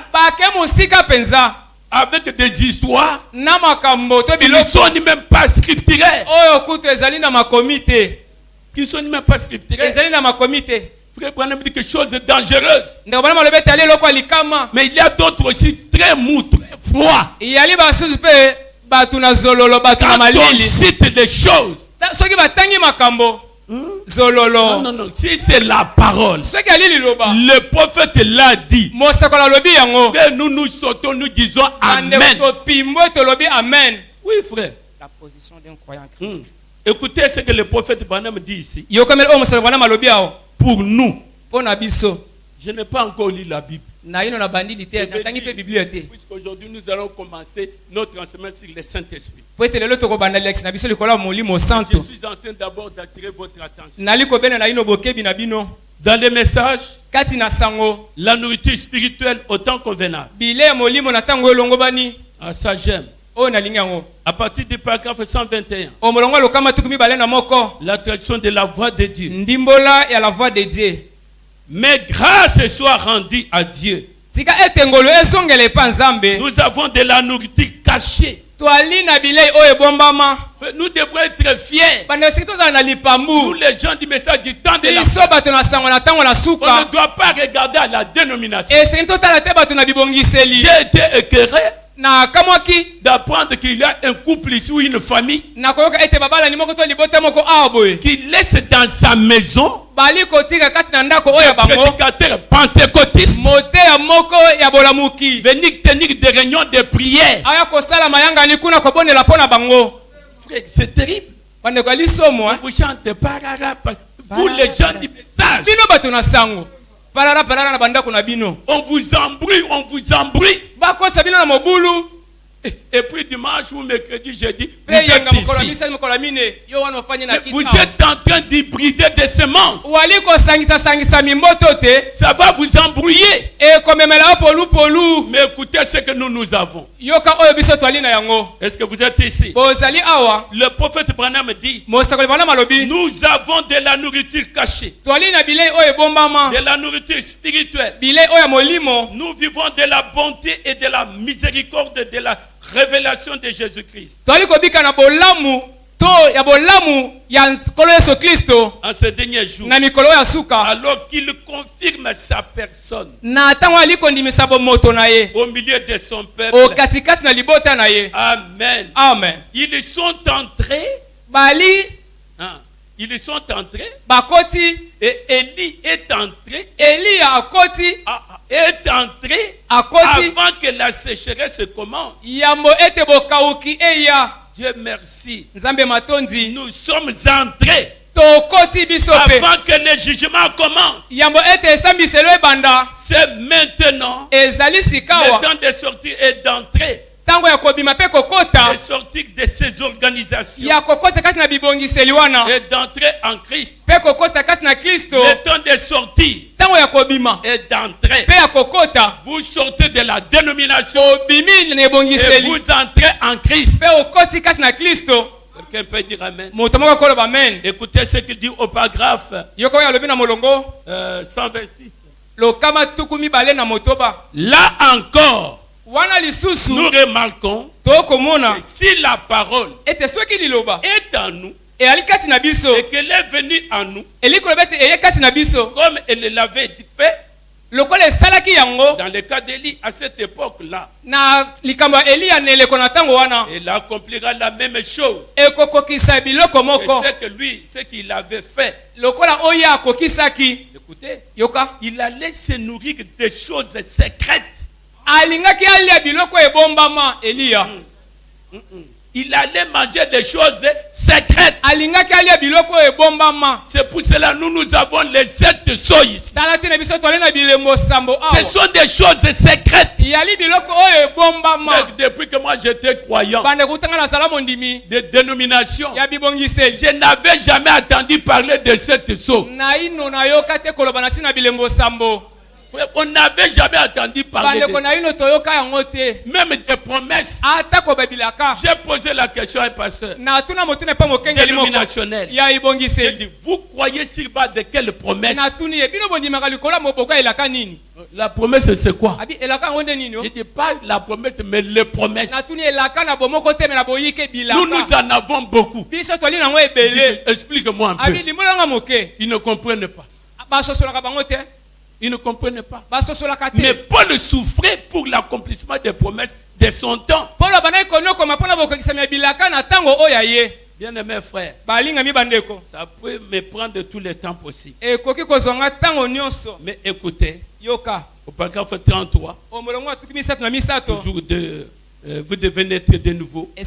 Avec des histoires qui ne sont même pas scripturaires. Qui ne sont même pas scripturaires. Frère Branham dit quelque chose de dangereux. Mais il y a d'autres aussi très mous, très froids. Quand on cite les choses, non, si c'est la parole, le prophète l'a dit. Frère, nous sautons, nous disons Amen. Oui, frère. La position d'un croyant en Christ. Écoutez ce que le prophète Branham dit ici. Pour nous, je n'ai pas encore lu la Bible. Puisqu'aujourd'hui nous allons commencer notre enseignement sur le Saint-Esprit. Je suis en train d'abord d'attirer votre attention. Dans les messages, la nourriture spirituelle autant convenable. Ah, ça j'aime. À partir du paragraphe 121, la traduction de la voix de Dieu. Mais grâce soit rendue à Dieu. Nous avons de la nourriture cachée. Nous devons être fiers. Nous, les gens du message du temps de la on ne doit pas regarder à la dénomination. J'ai été écœuré d'apprendre qu'il y a un couple ici ou une famille qui laisse dans sa maison un prédicateur pentecôtiste venir tenir des réunions de prière. C'est terrible. On vous chante parara, vous les gens du message. On vous embrouille. Et puis dimanche ou mercredi, jeudi, vous êtes ici. Vous êtes en train d'hybrider des semences. Ça va vous embrouiller. Mais écoutez ce que nous avons. Est-ce que vous êtes ici? Le prophète Branham dit, nous avons de la nourriture cachée, de la nourriture spirituelle. Nous vivons de la bonté et de la miséricorde de la révélation de Jésus-Christ. En ce dernier jour, alors qu'il confirme sa personne au milieu de son peuple. Amen. Amen. Ils sont entrés. Ils sont entrés. Et Élie est entré. Est entré avant que la sécheresse commence. Dieu merci. Nous sommes entrés avant que le jugement commence. C'est maintenant le temps de sortir et d'entrer. De sortir de ces organisations et d'entrer en Christ. Le temps de sortir et d'entrer. Vous sortez de la dénomination et vous entrez en Christ. Quelqu'un peut dire Amen. Écoutez ce qu'il dit au paragraphe 126. Là encore, nous remarquons que si la parole est en nous et qu'elle est venue en nous comme elle l'avait fait dans le cas d'Élie à cette époque-là, elle accomplira la même chose. C'est que lui, ce qu'il avait fait. Écoutez, il allait se nourrir des choses secrètes. Il allait manger des choses secrètes. C'est pour cela que nous avons les 7 sceaux ici. Ce sont des choses secrètes. Depuis que moi j'étais croyant de dénomination, je n'avais jamais entendu parler de 7 sceaux. On n'avait jamais entendu parler de ça. Même des promesses. J'ai posé la question à un pasteur dénominationnel. Il dit, vous croyez sur bas de quelle promesse? La promesse c'est quoi? Je dis pas la promesse mais les promesses. Nous en avons beaucoup. Explique-moi un peu. Ils ne comprennent pas. Ils ne comprenaient pas. Mais Paul souffrait pour l'accomplissement des promesses de son temps. Bien-aimés frères, ça peut me prendre tout le temps possible. Mais écoutez, au paragraphe 33, toujours vous devez naître de nouveau. Un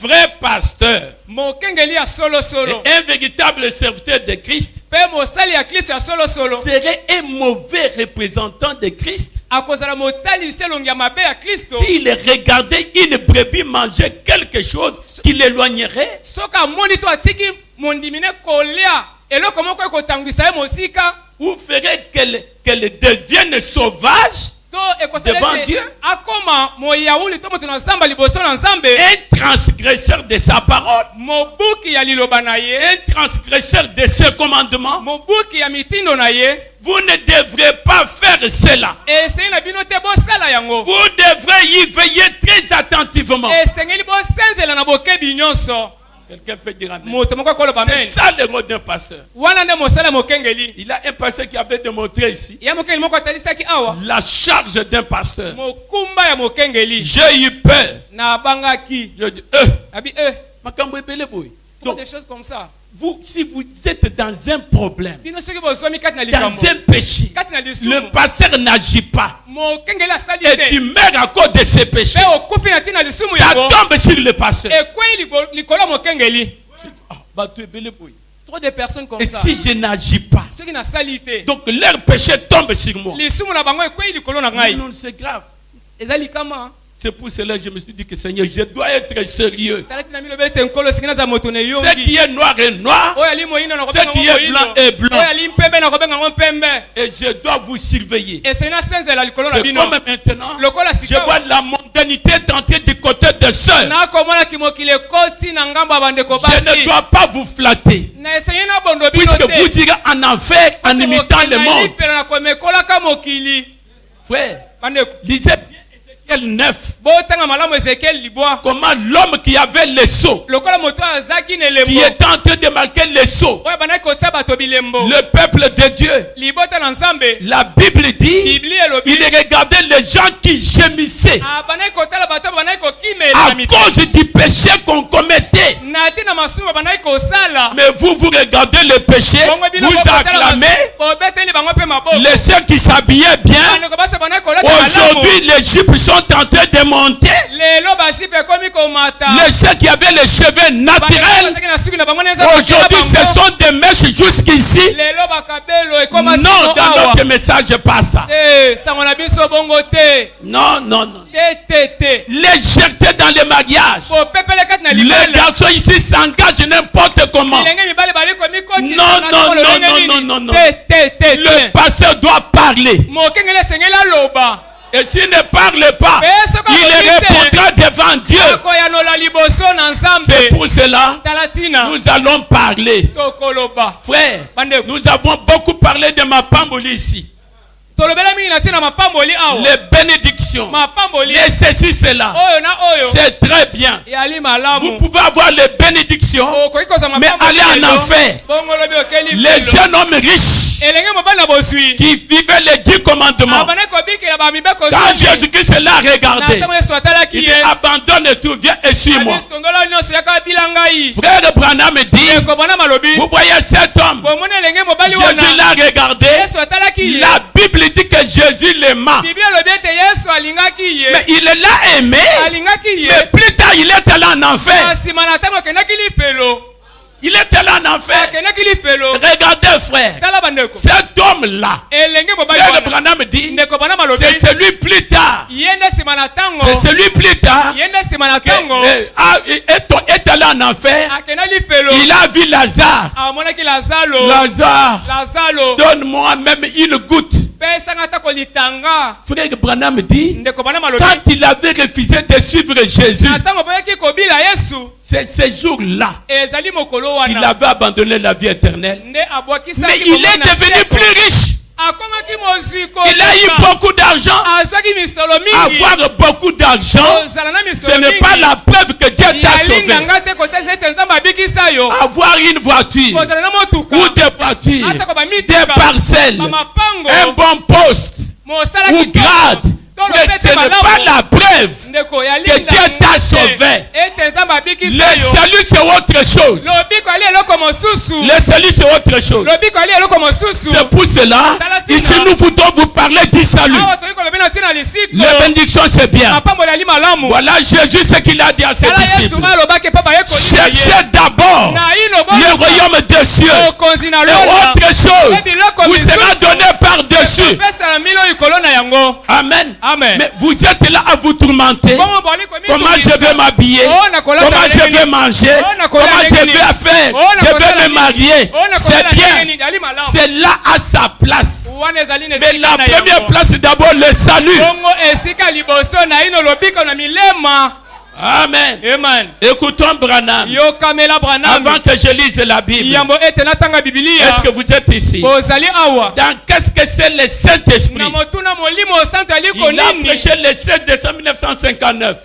vrai pasteur et un véritable serviteur de Christ serait un mauvais représentant de Christ s'il regardait une brebis manger quelque chose qui l'éloignerait ou ferait qu'elle devienne sauvage devant Dieu, un transgresseur de sa parole, un transgresseur de ses commandements. Vous ne devrez pas faire cela. Vous devrez y veiller très attentivement. Quelqu'un peut dire Amen. C'est ça le rôle d'un pasteur. Il a un pasteur qui avait démontré ici la charge d'un pasteur. J'ai eu peur. Je dis, Des choses comme ça. si vous êtes dans un problème, dans un péché, le pasteur n'agit pas, et tu meurs à cause de ces péchés, ça tombe sur le pasteur. Trop de personnes comme et ça. si je n'agis pas, donc leur péché tombe sur moi. Non, c'est grave. C'est pour cela que je me suis dit que Seigneur, je dois être sérieux. Ce qui est noir est noir, ce qui est blanc est blanc. Et je dois vous surveiller. C'est comme maintenant, je vois la mondanité tenter du côté de ceux. Je ne dois pas vous flatter, puisque vous direz en enfer en imitant le monde. Frère, lisez Ézéchiel 9. Comment l'homme qui avait les seaux, qui était en train de marquer les seaux, le peuple de Dieu, la Bible dit, il regardait les gens qui gémissaient à cause du péché qu'on commettait. Mais vous regardez le péché, vous acclamez. Les ceux qui s'habillaient bien, aujourd'hui l'Égypte sont en train de monter. Les ceux qui avaient les cheveux naturels, aujourd'hui ce sont des mèches jusqu'ici. Non, dans notre message pas ça. Non, non, non. Légèreté dans le mariage. Les garçons ici s'engagent n'importe comment. Non, non, non, non, non, non, non. Le pasteur doit parler. Et s'il ne parle pas, il répondra devant Dieu. C'est pour cela nous allons parler. Frère, nous avons beaucoup parlé de ma pamboli ici. Les bénédictions, les ceci, cela, c'est très bien. Vous pouvez avoir les bénédictions, mais aller en enfer. Les jeunes hommes riches qui vivaient les 10 commandements, quand Jésus-Christ l'a regardé, il dit abandonne tout, viens et suis-moi. Frère Branham dit, vous voyez cet homme, Jésus l'a regardé, la Bible dit que Jésus l'aima. Mais il l'a aimé. Mais plus tard, il est allé en enfer. Il est allé en enfer. Regardez, frère. Cet homme-là, Frère Branham dit, c'est celui plus tard. C'est celui plus tard est allé en enfer. Il a vu Lazare. Lazare, donne-moi même une goutte. Frère Branham dit, quand il avait refusé de suivre Jésus, c'est ce jour-là qu'il avait abandonné la vie éternelle. Mais il est devenu plus riche. Il a eu beaucoup d'argent. Avoir beaucoup d'argent, ce n'est pas la preuve que Dieu t'a sauvé. Avoir une voiture ou des voitures, des parcelles, un bon poste ou grade, ce n'est pas la preuve que Dieu t'a sauvé. Le salut c'est autre chose. Le salut c'est autre chose. C'est pour cela, ici nous voulons vous parler du salut. Les bénédictions c'est bien. Voilà Jésus ce qu'il a dit à ses disciples. Cherchez d'abord le royaume des cieux. Et autre chose vous sera donné par-dessus. Amen. Amen. Mais vous êtes là à vous tourmenter. Comment je vais m'habiller? Comment je vais manger? Comment je vais faire? Je vais me marier. C'est bien. C'est là à sa place. Mais la première place c'est d'abord le salut. Amen. Amen. Écoutons Branham. Avant que je lise la Bible. Est-ce que vous êtes ici? Dans qu'est-ce que c'est le Saint-Esprit? Il a prêché le 7 décembre 1959.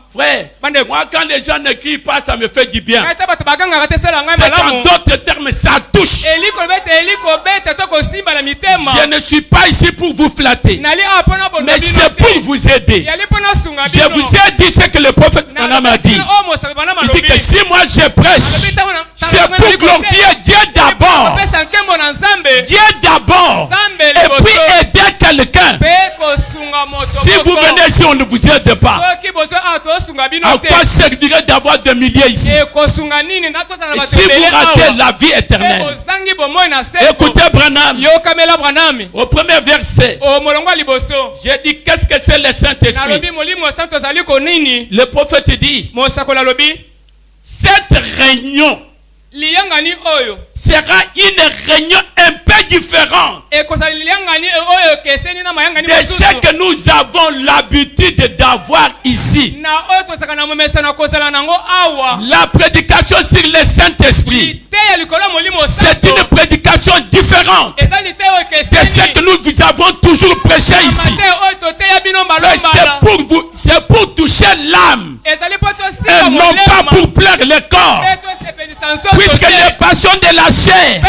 Frère, moi quand les gens ne crient pas, ça me fait du bien. C'est en d'autres termes, ça touche. Je ne suis pas ici pour vous flatter, mais c'est pour vous aider. Je vous ai dit ce que le prophète Branham a dit. Il dit dit que si moi je prêche, c'est pour glorifier Dieu d'abord. Dieu d'abord. Et puis aider quelqu'un. Si vous venez ici, on ne vous aide pas. À quoi servirait d'avoir des milliers ici? Et si vous ratez la vie éternelle. Écoutez Branham. Au premier verset, j'ai dit qu'est-ce que c'est le Saint-Esprit? Le prophète dit, cette réunion sera une réunion un peu différente de ce que nous avons l'habitude d'avoir ici. La prédication sur le Saint-Esprit, c'est une prédication différente de ce que nous avons toujours prêché ici. C'est pour toucher l'âme et non pas pour plaire le corps. Puisque les passions de la chair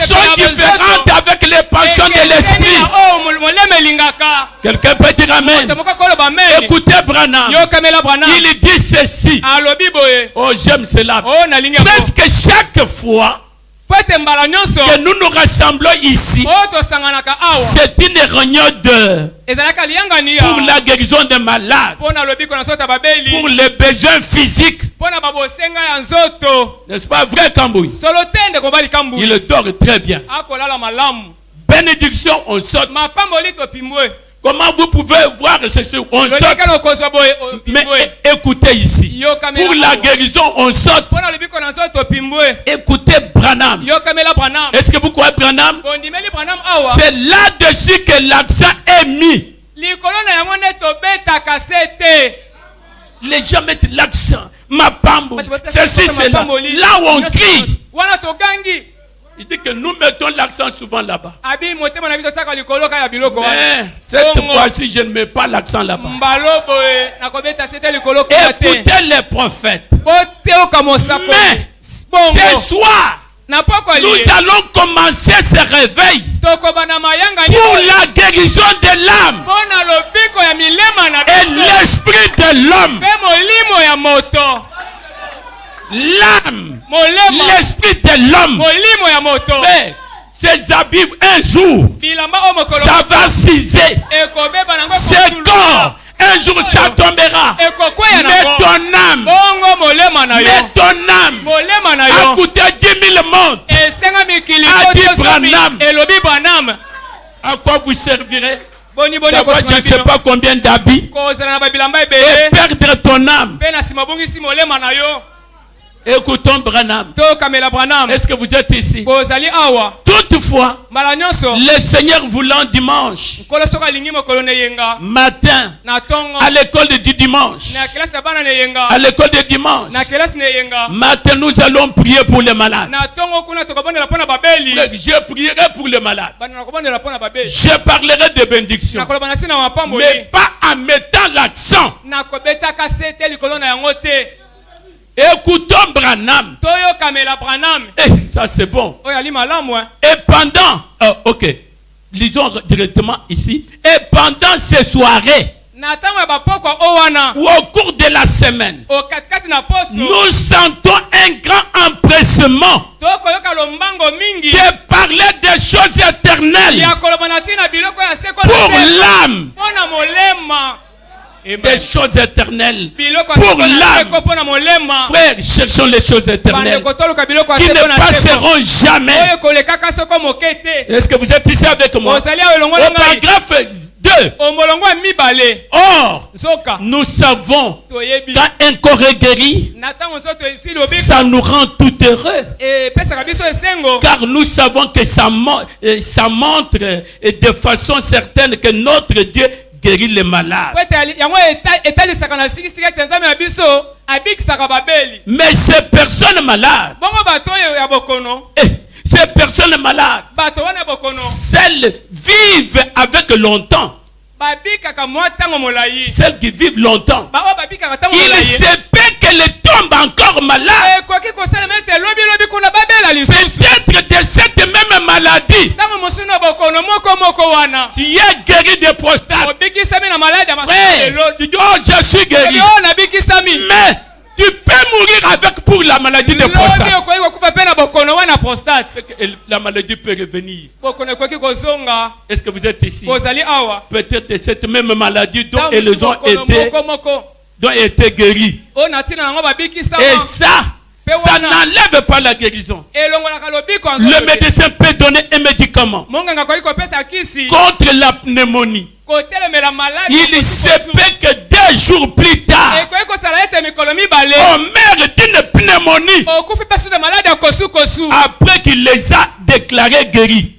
sont différentes avec les passions de l'esprit. Quelqu'un peut dire amen. Écoutez Branham. Il dit ceci. Oh, j'aime cela. Presque chaque fois que nous nous rassemblons ici, c'est une réunion pour la guérison des malades, pour les besoins physiques. N'est-ce pas vrai, Kambouy? Il dort très bien. Bénédiction, on saute. Comment vous pouvez voir ceci? On saute. Mais écoutez ici. Pour la guérison, on saute. Écoutez Branham. Est-ce que vous croyez Branham? C'est là-dessus que l'accent est mis. Les gens mettent l'accent. Ma pambo. Ceci, c'est là. Là où on crie. Il dit que nous mettons l'accent souvent là-bas. Mais cette fois-ci, je ne mets pas l'accent là-bas. Écoutez les prophètes. Mais ce soir, nous allons commencer ce réveil pour la guérison de l'âme et l'esprit de l'homme. L'âme, l'esprit de l'homme, ses habits un jour, ça va ciser. Ses corps, un jour ça tombera. Mais ton âme a coûté 10 000 mondes. A dit Branham. À quoi vous servirez d'avoir je ne sais pas combien d'habits et perdre ton âme? Écoutons Branham. Est-ce que vous êtes ici? Toutefois, le Seigneur voulant dimanche matin à l'école du dimanche, à l'école du dimanche matin, nous allons prier pour les malades. Je prierai pour les malades. Je parlerai de bénédiction, mais pas en mettant l'accent. Écoutons Branham. Ça c'est bon. Et pendant, ok, lisons directement ici. Et pendant ces soirées, ou au cours de la semaine, nous sentons un grand empressement de parler des choses éternelles pour l'âme. Des choses éternelles pour l'âme. Frères, cherchons les choses éternelles qui ne passeront jamais. Est-ce que vous êtes ici avec moi? Au paragraphe 2. Or, nous savons quand un corps est guéri, ça nous rend tout heureux. Car nous savons que ça montre de façon certaine que notre Dieu guérit les malades. Mais ces personnes malades, celles vivent avec longtemps. Celles qui vivent longtemps, il se peut qu'elles tombent encore malades. Peut-être de cette même maladie, tu es guéri de prostate. Frère, tu dis, oh, je suis guéri. Mais tu peux mourir avec pour la maladie de prostate. La maladie peut revenir. Est-ce que vous êtes ici? Peut-être cette même maladie dont ils ont été guéris. Et ça n'enlève pas la guérison. Le médecin peut donner un médicament contre la pneumonie. Il se peut que 2 jours plus tard, on meurt d'une pneumonie après qu'il les a déclarés guéris.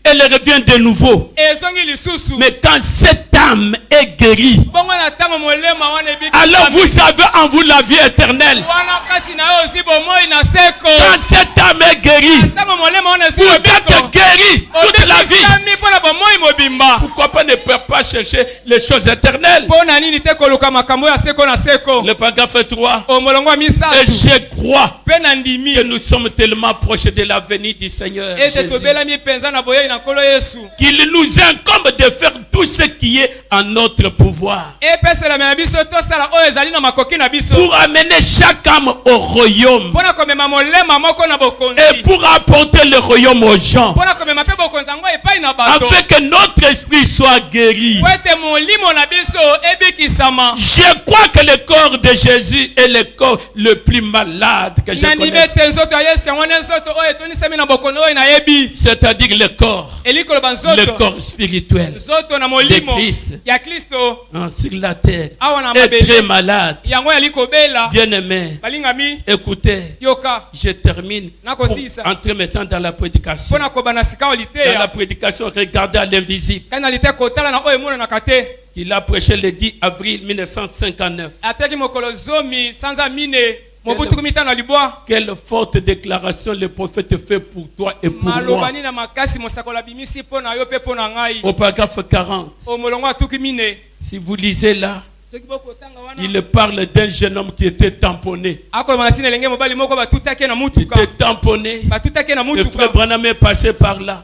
Elle revient de nouveau. Mais quand cette âme est guérie, alors vous avez en vous la vie éternelle. Quand cette âme est guérie, vous êtes guéri toute la vie. Pourquoi pas ne pas chercher les choses éternelles? Le paragraphe 3. Et je crois que nous sommes tellement proches de la venue du Seigneur Jésus, qu'il nous incombe de faire tout ce qui est en notre pouvoir pour amener chaque âme au royaume et pour apporter le royaume aux gens, afin que notre esprit soit guéri. Je crois que le corps de Jésus est le corps le plus malade que je connaisse. C'est-à-dire le corps spirituel de Christ sur la terre est très malade. Bien-aimé, écoutez, je termine pour entrer maintenant dans la prédication. Dans la prédication, regardez à l'invisible. Il a prêché le 10 avril 1959. Quelle forte déclaration le prophète fait pour toi et pour moi. Au paragraphe 40, si vous lisez là, il parle d'un jeune homme qui était tamponné. Il était tamponné. Le frère Branham est passé par là.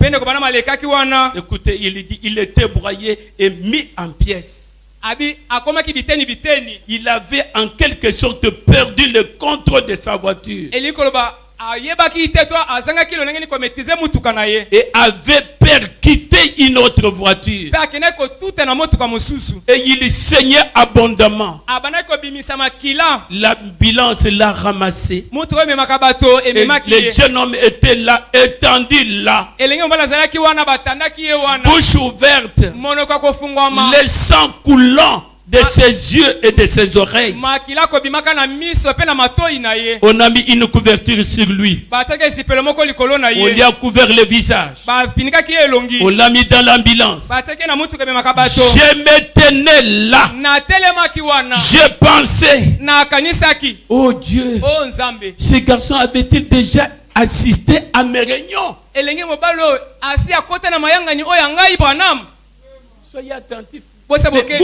Écoutez, il dit il était broyé et mis en pièces. Il avait en quelque sorte perdu le contrôle de sa voiture. Et avait percuté une autre voiture. Et il saignait abondamment. L'ambulance l'a ramassé. Et le jeune homme était là, étendu là, bouche ouverte, le sang coulant de ses yeux et de ses oreilles. On a mis une couverture sur lui. On lui a couvert le visage. On l'a mis dans l'ambulance. Je me tenais là. Je pensais, oh Dieu, ce garçon avait-il déjà assisté à mes réunions? Soyez attentifs. Mais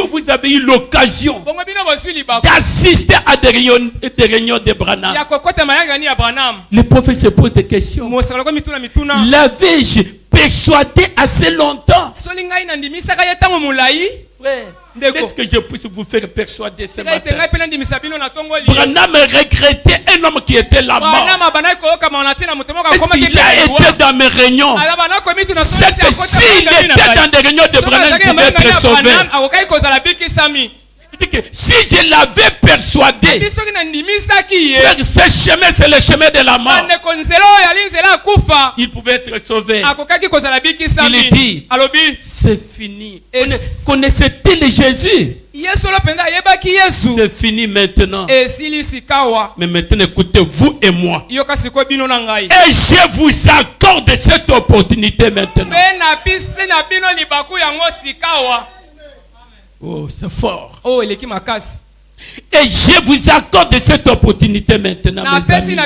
vous avez eu l'occasion d'assister à des réunions de Branham. Le prophète se pose des questions. L'avais-je persuadé assez longtemps? Frère, est-ce que je puisse vous faire persuader ce matin? Branham regrettait un homme qui était là-bas. Est-ce qu'il a été dans mes réunions? C'est que s'il était dans des réunions de Branham, il pouvait être sauvé. Il dit que si je l'avais persuadé, ce chemin c'est le chemin de la mort, il pouvait être sauvé. Il dit, c'est fini. Connaissait-il Jésus? C'est fini maintenant. Mais maintenant écoutez, vous et moi, et je vous accorde cette opportunité maintenant. Oh, c'est fort. Et je vous accorde cette opportunité maintenant, mes amis. Ne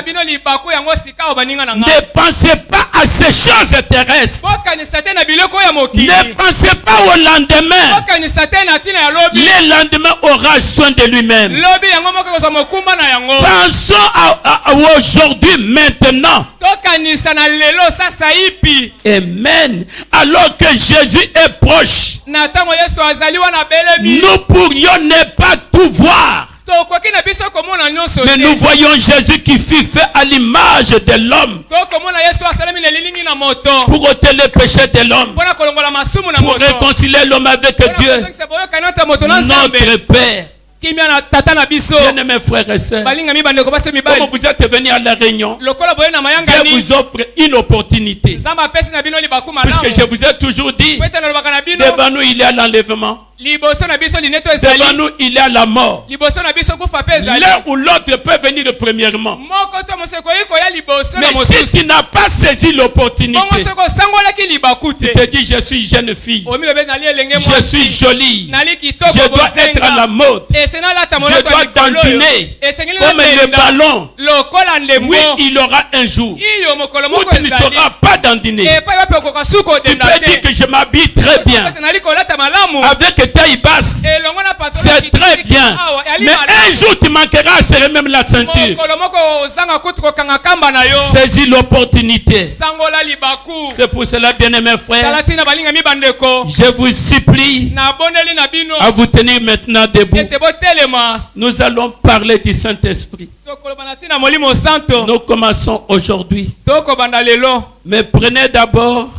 pensez pas à ces choses terrestres. Ne pensez pas au lendemain. Le lendemain aura soin de lui-même. Pensons à aujourd'hui, maintenant. Amen. Alors que Jésus est proche, nous pourrions ne pas tout voir. Mais nous voyons Jésus qui fut fait à l'image de l'homme pour ôter le péché de l'homme, pour réconcilier l'homme avec Dieu, notre Père. Bien-aimés frères et sœurs, comme vous êtes venus à la réunion, Dieu vous offre une opportunité. Puisque je vous ai toujours dit, devant nous il y a l'enlèvement. Devant nous il y a la mort. L'un ou l'autre peut venir premièrement. Mais si tu n'as pas saisi l'opportunité, tu te dis je suis jeune fille, je suis jolie, je dois être à la mode, je dois dandiner comme le ballon. Oui, il y aura un jour où tu ne seras pas dandiné. Tu peux dire que je m'habille très bien avec taille basse, c'est très bien, mais un jour tu manqueras à serrer même la ceinture. Saisis l'opportunité. C'est pour cela, bien-aimés frères, je vous supplie à vous tenir maintenant debout. Nous allons parler du Saint-Esprit. Nous commençons aujourd'hui, mais prenez d'abord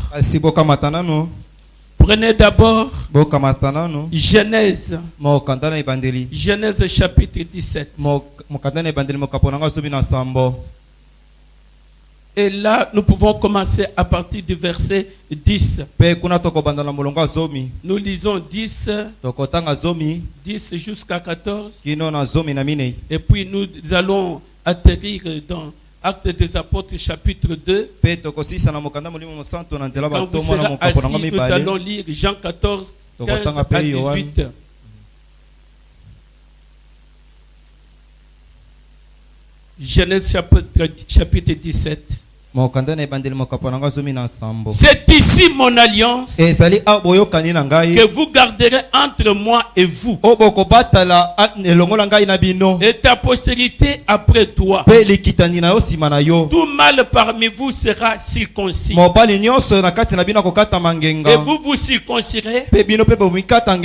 Genèse. Genèse chapitre 17. Et là, nous pouvons commencer à partir du verset 10. Nous lisons 10 jusqu'à 14. Et puis nous allons atterrir dans Actes des Apôtres chapitre 2. Quand vous serez assis, nous allons lire Jean 14, 15 à 18. Genèse chapitre 17. C'est ici mon alliance que vous garderez entre moi et vous, et ta postérité après toi. Tout mâle parmi vous sera circoncis, et vous vous circoncirez, et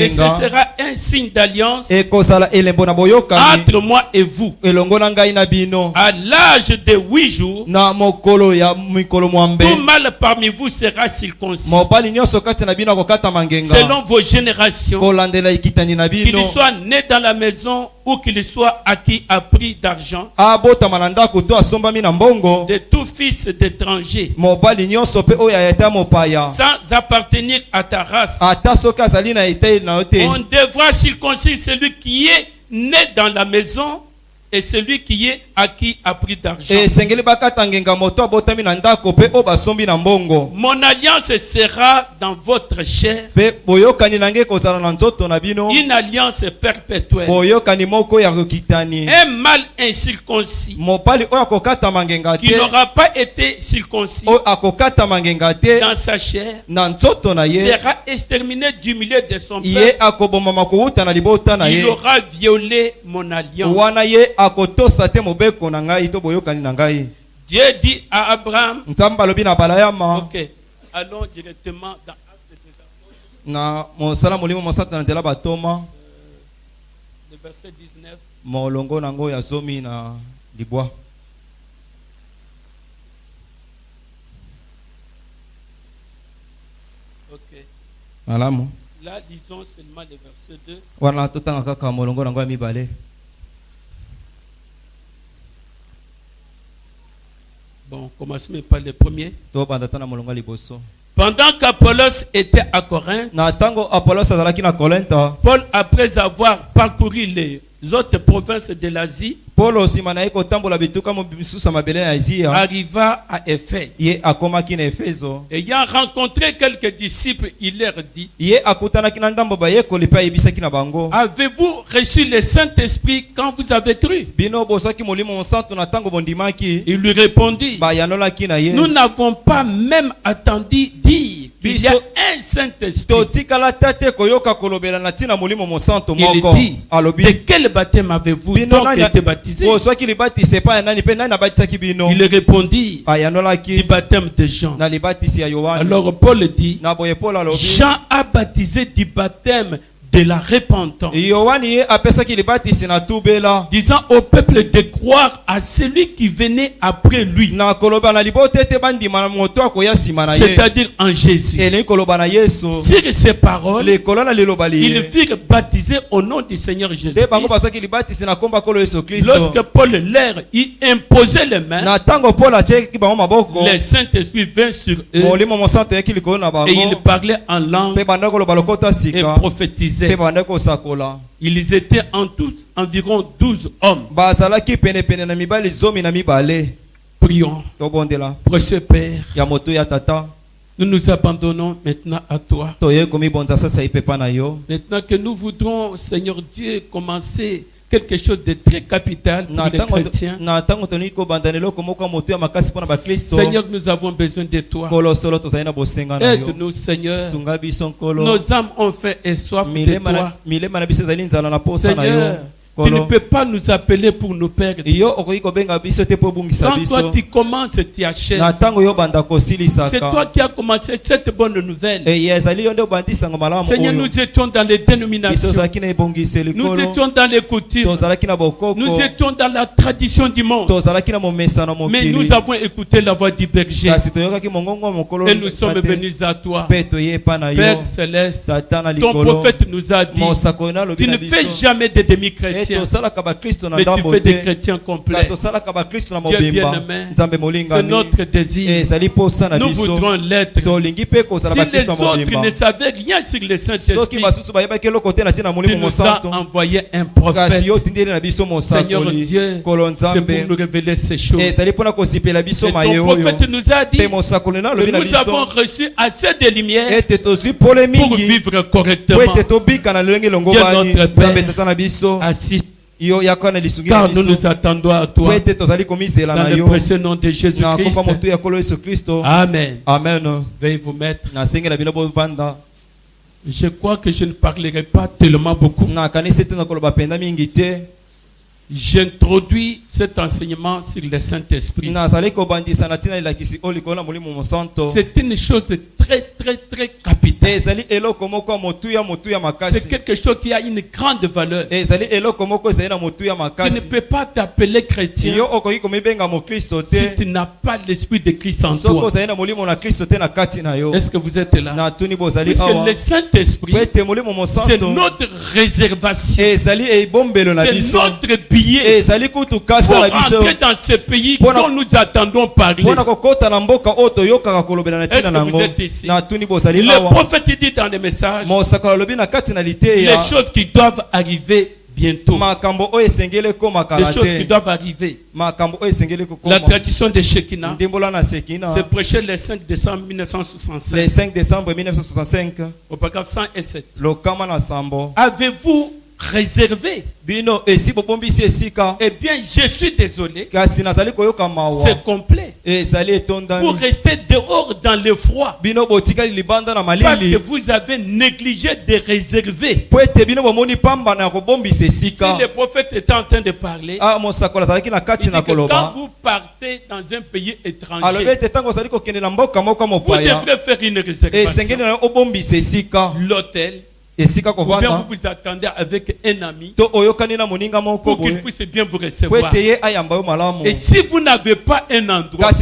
ce sera un signe d'alliance entre moi et vous. À l'âge de 8 jours, tout mâle parmi vous sera circoncis selon vos générations, qu'il soit né dans la maison ou qu'il soit acquis à prix d'argent, de tout fils d'étranger, sans appartenir à ta race. On devra circoncire celui qui est né dans la maison et celui qui est acquis à prix d'argent. Mon alliance sera dans votre chair, une alliance perpétuelle. Un mâle incirconcis qui n'aura pas été circoncis dans sa chair sera exterminé du milieu de son peuple. Il aura violé mon alliance. Dieu dit à Abraham, ok, allons directement dans Actes des Apôtres, le verset 19. Ok. Là, lisons seulement le verset 2. Bon, commençons par le premier. Pendant qu'Apollos était à Corinthe, Paul, après avoir parcouru les autres provinces de l'Asie, arriva à Éphèse. Ayant rencontré quelques disciples, il leur dit, avez-vous reçu le Saint-Esprit quand vous avez cru? Il lui répondit, nous n'avons pas même attendu dire qu'il y a un Saint-Esprit. Il dit, de quel baptême avez-vous donc été baptisé? Il répondit, du baptême de Jean. Alors Paul dit, Jean a baptisé du baptême de la repentance, disant au peuple de croire à celui qui venait après lui, c'est-à-dire en Jésus. Sur ces paroles, ils furent baptisés au nom du Seigneur Jésus. Lorsque Paul leur y imposait les mains, le Saint-Esprit vint sur eux et ils parlaient en langue et prophétisaient. Ils étaient en tous environ 12 hommes. Prions. Précieux Père, nous nous abandonnons maintenant à toi. Maintenant que nous voudrons, Seigneur Dieu, commencer quelque chose de très capital pour les chrétiens. Seigneur, nous avons besoin de toi. Aide-nous, Seigneur. Nos âmes ont faim et soif de toi. Seigneur, tu ne peux pas nous appeler pour nous perdre. Quand toi tu commences, tu achèves. C'est toi qui as commencé cette bonne nouvelle. Seigneur, nous étions dans les dénominations. Nous étions dans les coutumes. Nous étions dans la tradition du monde. Mais nous avons écouté la voix du berger. Et nous sommes venus à toi. Père Céleste, ton prophète nous a dit, tu ne fais jamais de demi-chrétiens, mais tu fais des chrétiens complets. Dieu bien-aimé, c'est notre désir. Nous voudrons l'être. Si les autres ne savaient rien sur le Saint-Esprit, tu nous as envoyé un prophète. Seigneur Dieu, c'est pour nous révéler ces choses. Et ton prophète nous a dit que nous avons reçu assez de lumière pour vivre correctement. Dieu notre Père, assiste. Car nous nous attendons à toi. Dans le précieux nom de Jésus-Christ. Amen. Veuillez vous mettre. Je crois que je ne parlerai pas tellement beaucoup. J'introduis cet enseignement sur le Saint-Esprit. C'est une chose de très capitale. C'est quelque chose qui a une grande valeur. Tu ne peux pas t'appeler chrétien si tu n'as pas l'Esprit de Christ en toi. Est-ce que vous êtes là? Puisque le Saint-Esprit, c'est notre réservation. C'est notre billet pour entrer dans ce pays dont nous attendons parler. Est-ce que vous êtes ici? Le prophète dit dans le message les choses qui doivent arriver bientôt. Les choses qui doivent arriver. La tradition de Shekinah, c'est prêché le 5 décembre 1965. Le 5 décembre 1965. Au paragraphe 107. Avez-vous réservé? Eh bien, je suis désolé. C'est complet. Vous restez dehors dans le froid parce que vous avez négligé de réserver. Si le prophète était en train de parler, il dit que quand vous partez dans un pays étranger, vous devrez faire une réservation. L'hôtel, ou bien vous vous attendez avec un ami pour qu'il puisse bien vous recevoir. Et si vous n'avez pas un endroit, vous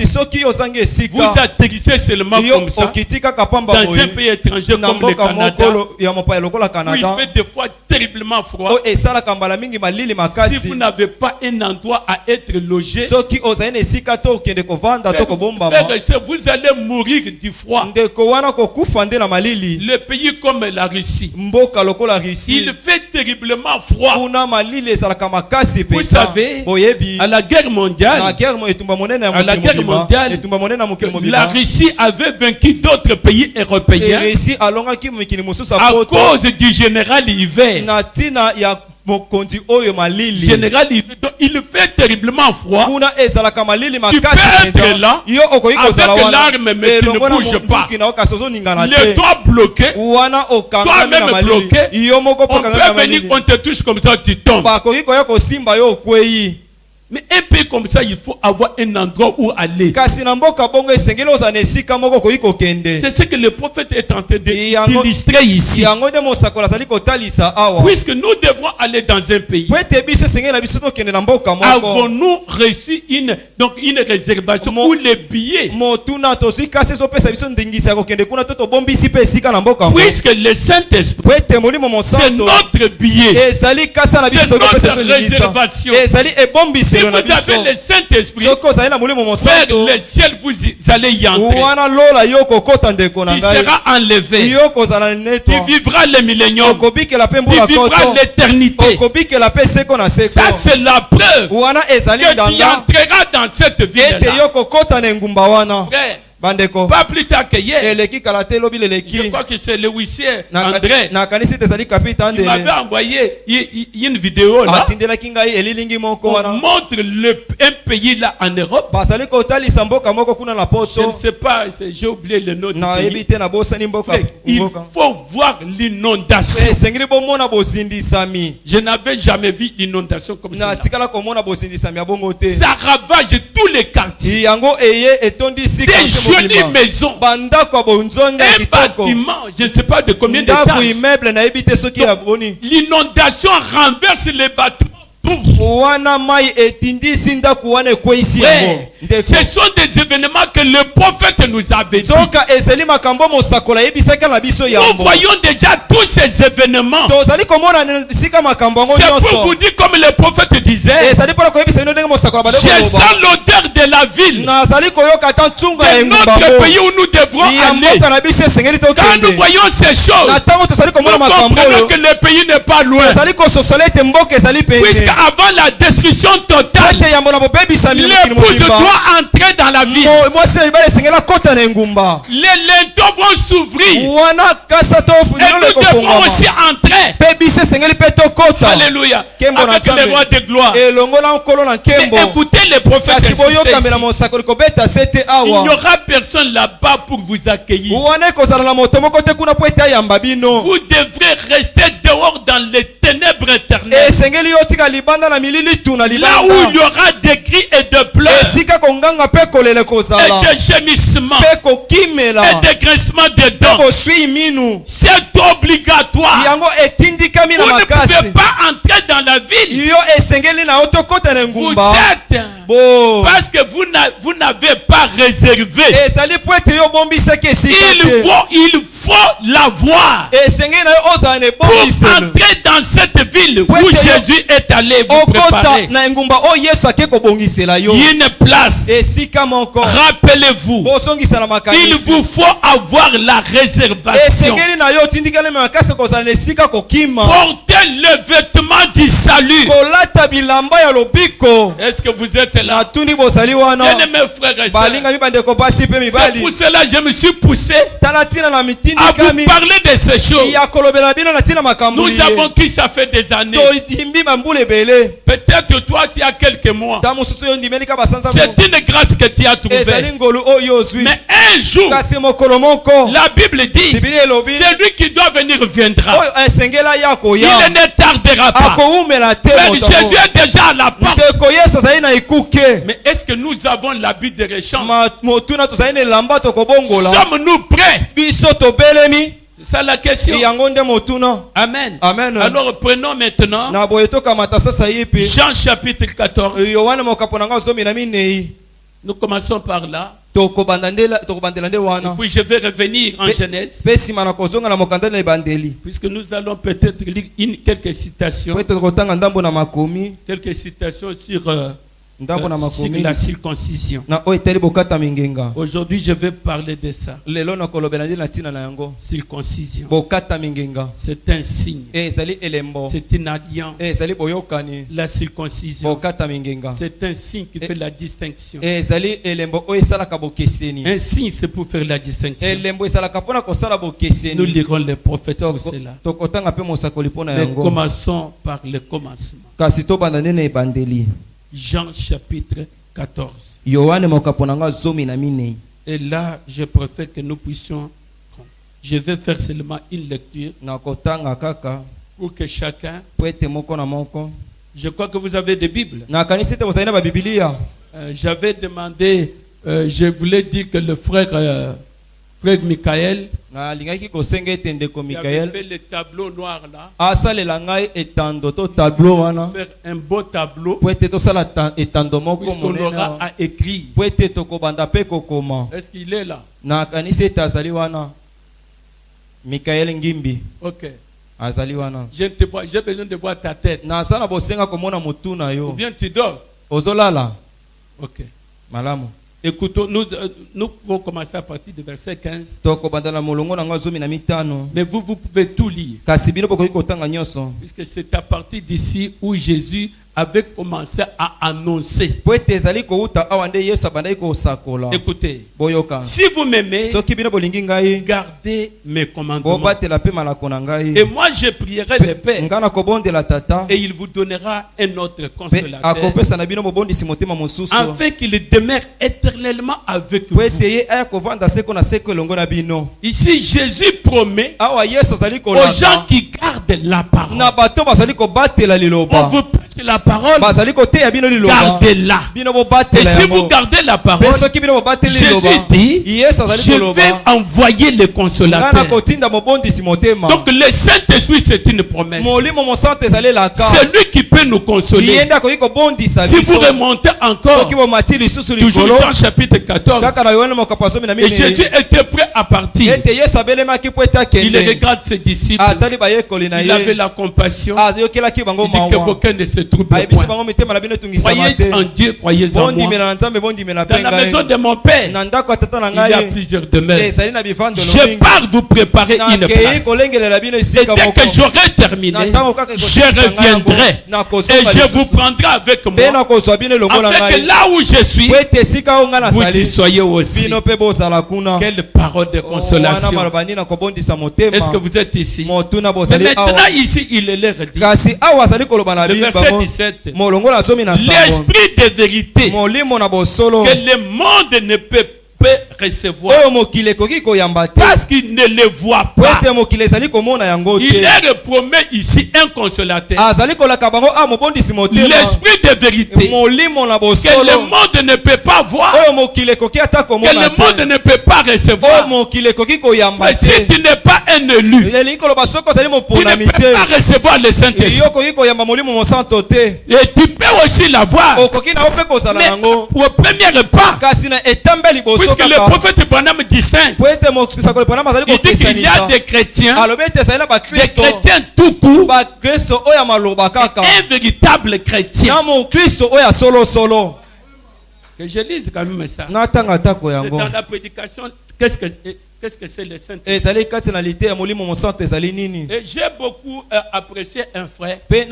atterrissez seulement comme ça dans un pays étranger comme le Canada, où il fait des fois terriblement froid. Si vous n'avez pas un endroit à être logé, vous allez mourir du froid. Le pays comme la Russie, il fait terriblement froid. Vous savez, à la guerre mondiale, la Russie avait vaincu d'autres pays européens à cause du général hiver. Général, il fait terriblement froid. Tu peux être là avec l'arme mais tu ne bouges pas. Les doigts bloqués, toi-même bloqué. On peut venir, on te touche comme ça, tu tombes. Mais un pays comme ça, il faut avoir un endroit où aller. C'est ce que le prophète est en train d'illustrer ici. Puisque nous devons aller dans un pays, avons-nous reçu une réservation ou les billets? Puisque le Saint-Esprit, c'est notre billet, c'est notre réservation. Si vous avez le Saint-Esprit, vers le ciel, vous allez y entrer. Tu seras enlevé. Tu vivras le millénium. Tu vivras l'éternité. Ça, c'est la preuve que tu entreras dans cette ville-là. Pas plus tard que hier, je crois que c'est le huissier André qui m'avait envoyé une vidéo là. On montre un pays là en Europe. Je ne sais pas, j'ai oublié le nom du pays. Il faut voir l'inondation. Je n'avais jamais vu d'inondation comme ça. Ça ravage tous les quartiers. Des jolies maisons, un bâtiment, je ne sais pas de combien d'étages. L'inondation renverse les bâtiments. Ce sont des événements que le prophète nous avait dit. Nous voyons déjà tous ces événements. C'est pour vous dire, comme le prophète disait, je sens l'odeur de la ville, de notre pays où nous devrons aller. Quand nous voyons ces choses, nous comprenons que le pays n'est pas loin. Puisque avant la destruction totale, l'épouse doit entrer dans la ville. Les linteaux vont s'ouvrir. Et nous devrons aussi entrer. Alléluia. Avec les rois de gloire. Mais écoutez les prophètes. Il n'y aura personne là-bas pour vous accueillir. Vous devrez rester dehors dans les ténèbres éternelles. Là où il y aura des cris et de pleurs, et des gémissements, et des grincements de dents. C'est obligatoire. Vous ne pouvez pas entrer dans la ville. Vous êtes, parce que vous n'avez pas réservé. Il faut l'avoir pour entrer dans cette ville où Jésus est allé vous préparer une place. Rappelez-vous, il vous faut avoir la réservation. Portez le vêtement du salut. Est-ce que vous êtes là? Bien-aimés frères et sœurs, c'est pour cela que je me suis poussé à vous parler de ces choses. Nous avons qui ça fait des années. Peut-être toi tu as quelques mois. C'est une grâce que tu as trouvée. Mais un jour, la Bible dit, celui qui doit venir viendra. Il ne tardera pas. Mais Jésus est déjà à la porte. Mais est-ce que nous avons l'habit de réchange? Sommes-nous prêts? C'est ça la question. Amen. Amen. Alors prenons maintenant Jean chapitre 14. Nous commençons par là. Et puis je vais revenir en Genèse. Puisque nous allons peut-être lire quelques citations. Quelques citations sur la circoncision. Aujourd'hui, je vais parler de ça. Circoncision. C'est un signe. C'est une alliance. La circoncision. C'est un signe qui fait la distinction. Un signe, c'est pour faire la distinction. Nous lirons les prophètes pour cela. Mais commençons par le commencement. Jean chapitre 14. Et là, je préfère que nous puissions. Je vais faire seulement une lecture pour que chacun Je crois que vous avez des Bibles. J'avais demandé, je voulais dire que le frère Michael avait fait le tableau noir là. Faire un beau tableau. Puisqu'on aura à écrire. Est-ce qu'il est là? Michael Ngimbi. Ok. J'ai besoin de voir ta tête. Ou bien tu dors. Ok. Malamu. Écoutons, nous pouvons commencer à partir du verset 15. Mais vous pouvez tout lire. Puisque c'est à partir d'ici où Jésus avait commencé à annoncer. Écoutez, si vous m'aimez, gardez mes commandements. Et moi je prierai le Père, et il vous donnera un autre consolateur, afin qu'il demeure éternellement avec vous. Ici Jésus promet aux gens qui gardent la parole. On vous prêche la parole, gardez-la. Et si vous gardez la parole, Jésus dit, je vais envoyer le consolateur. Donc le Saint-Esprit, c'est une promesse. C'est lui qui peut nous consoler. Si vous remontez encore, toujours dans chapitre 14, et Jésus était prêt à partir. Il regarde ses disciples. Il avait la compassion. Il dit qu'aucun ne se trouble point. Croyez en Dieu, croyez en moi. Dans la maison de mon Père, il y a plusieurs demeures. Je pars vous préparer une place. Et dès que j'aurai terminé, je reviendrai et je vous prendrai avec moi, afin que là où je suis, vous y soyez aussi. Quelle parole de consolation. Est-ce que vous êtes ici? Mais maintenant ici il est l'air dit, le verset 17, l'esprit de vérité que le monde ne peut recevoir parce qu'il ne le voit pas. Il leur promet ici un consolateur, l'esprit de vérité que le monde ne peut pas voir, que le monde ne peut pas recevoir. Mais si tu n'es pas un élu, tu ne peux pas recevoir le Saint-Esprit. Et tu peux aussi l'avoir, mais au premier pas, puisque le prophète Branham distingue, il dit qu'il y a des chrétiens tout court, un véritable chrétien. Que je lise quand même ça. C'est dans la prédication. Qu'est-ce que c'est le Saint-Esprit? Et j'ai beaucoup apprécié un frère. C'est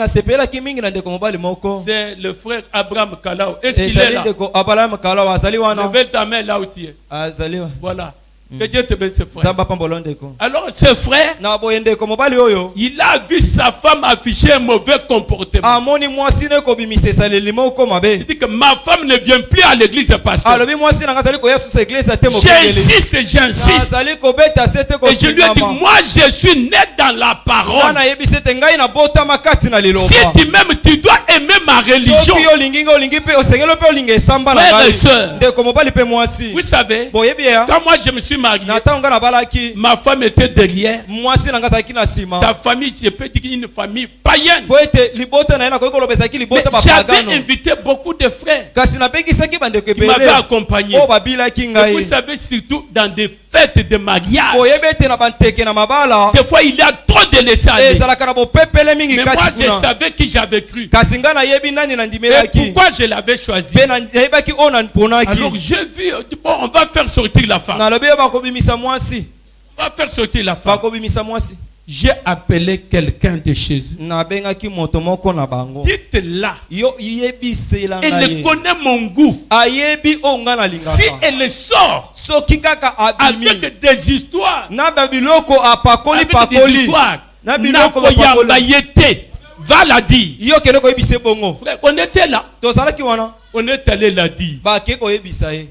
le frère Abraham Kalao. Est-ce qu'il est là? Lève ta main là où tu es. Voilà. Que Dieu te bénisse, frère. Alors ce frère, il a vu sa femme afficher un mauvais comportement. Il dit que ma femme ne vient plus à l'église de pasteur. J'insiste. Et je lui ai dit, moi je suis né dans la parole. Si tu m'aimes, tu dois aimer ma religion. Frères et sœurs, vous savez, quand moi je me suis marié, ma femme était derrière. Sa famille, je peux dire une famille païenne. J'avais invité beaucoup de frères qui m'avaient accompagné. Et vous savez, surtout dans des fêtes de mariage, des fois il y a trop de laisser aller. Mais moi je savais qui j'avais cru. Et pourquoi je l'avais choisi. Alors j'ai vu, bon, on va faire sortir la femme. On va faire sortir la femme. J'ai appelé quelqu'un de chez eux. Dites-la. Elle connaît mon goût. Si elle sort avec des histoires, va la dire. Frère, on était là. On est allé la dire.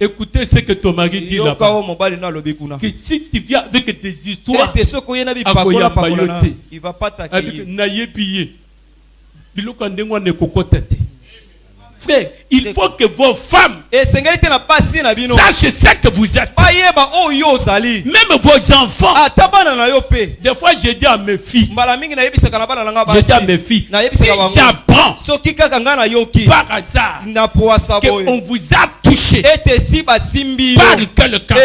Écoutez ce que ton mari dit là-bas. Que si tu viens avec des histoires, il va pas t'accueillir. Frère, il faut que vos femmes sachent ce que vous êtes. Même vos enfants. Des fois, je dis à mes filles, si j'apprends par hasard qu'on vous a touché par quelqu'un,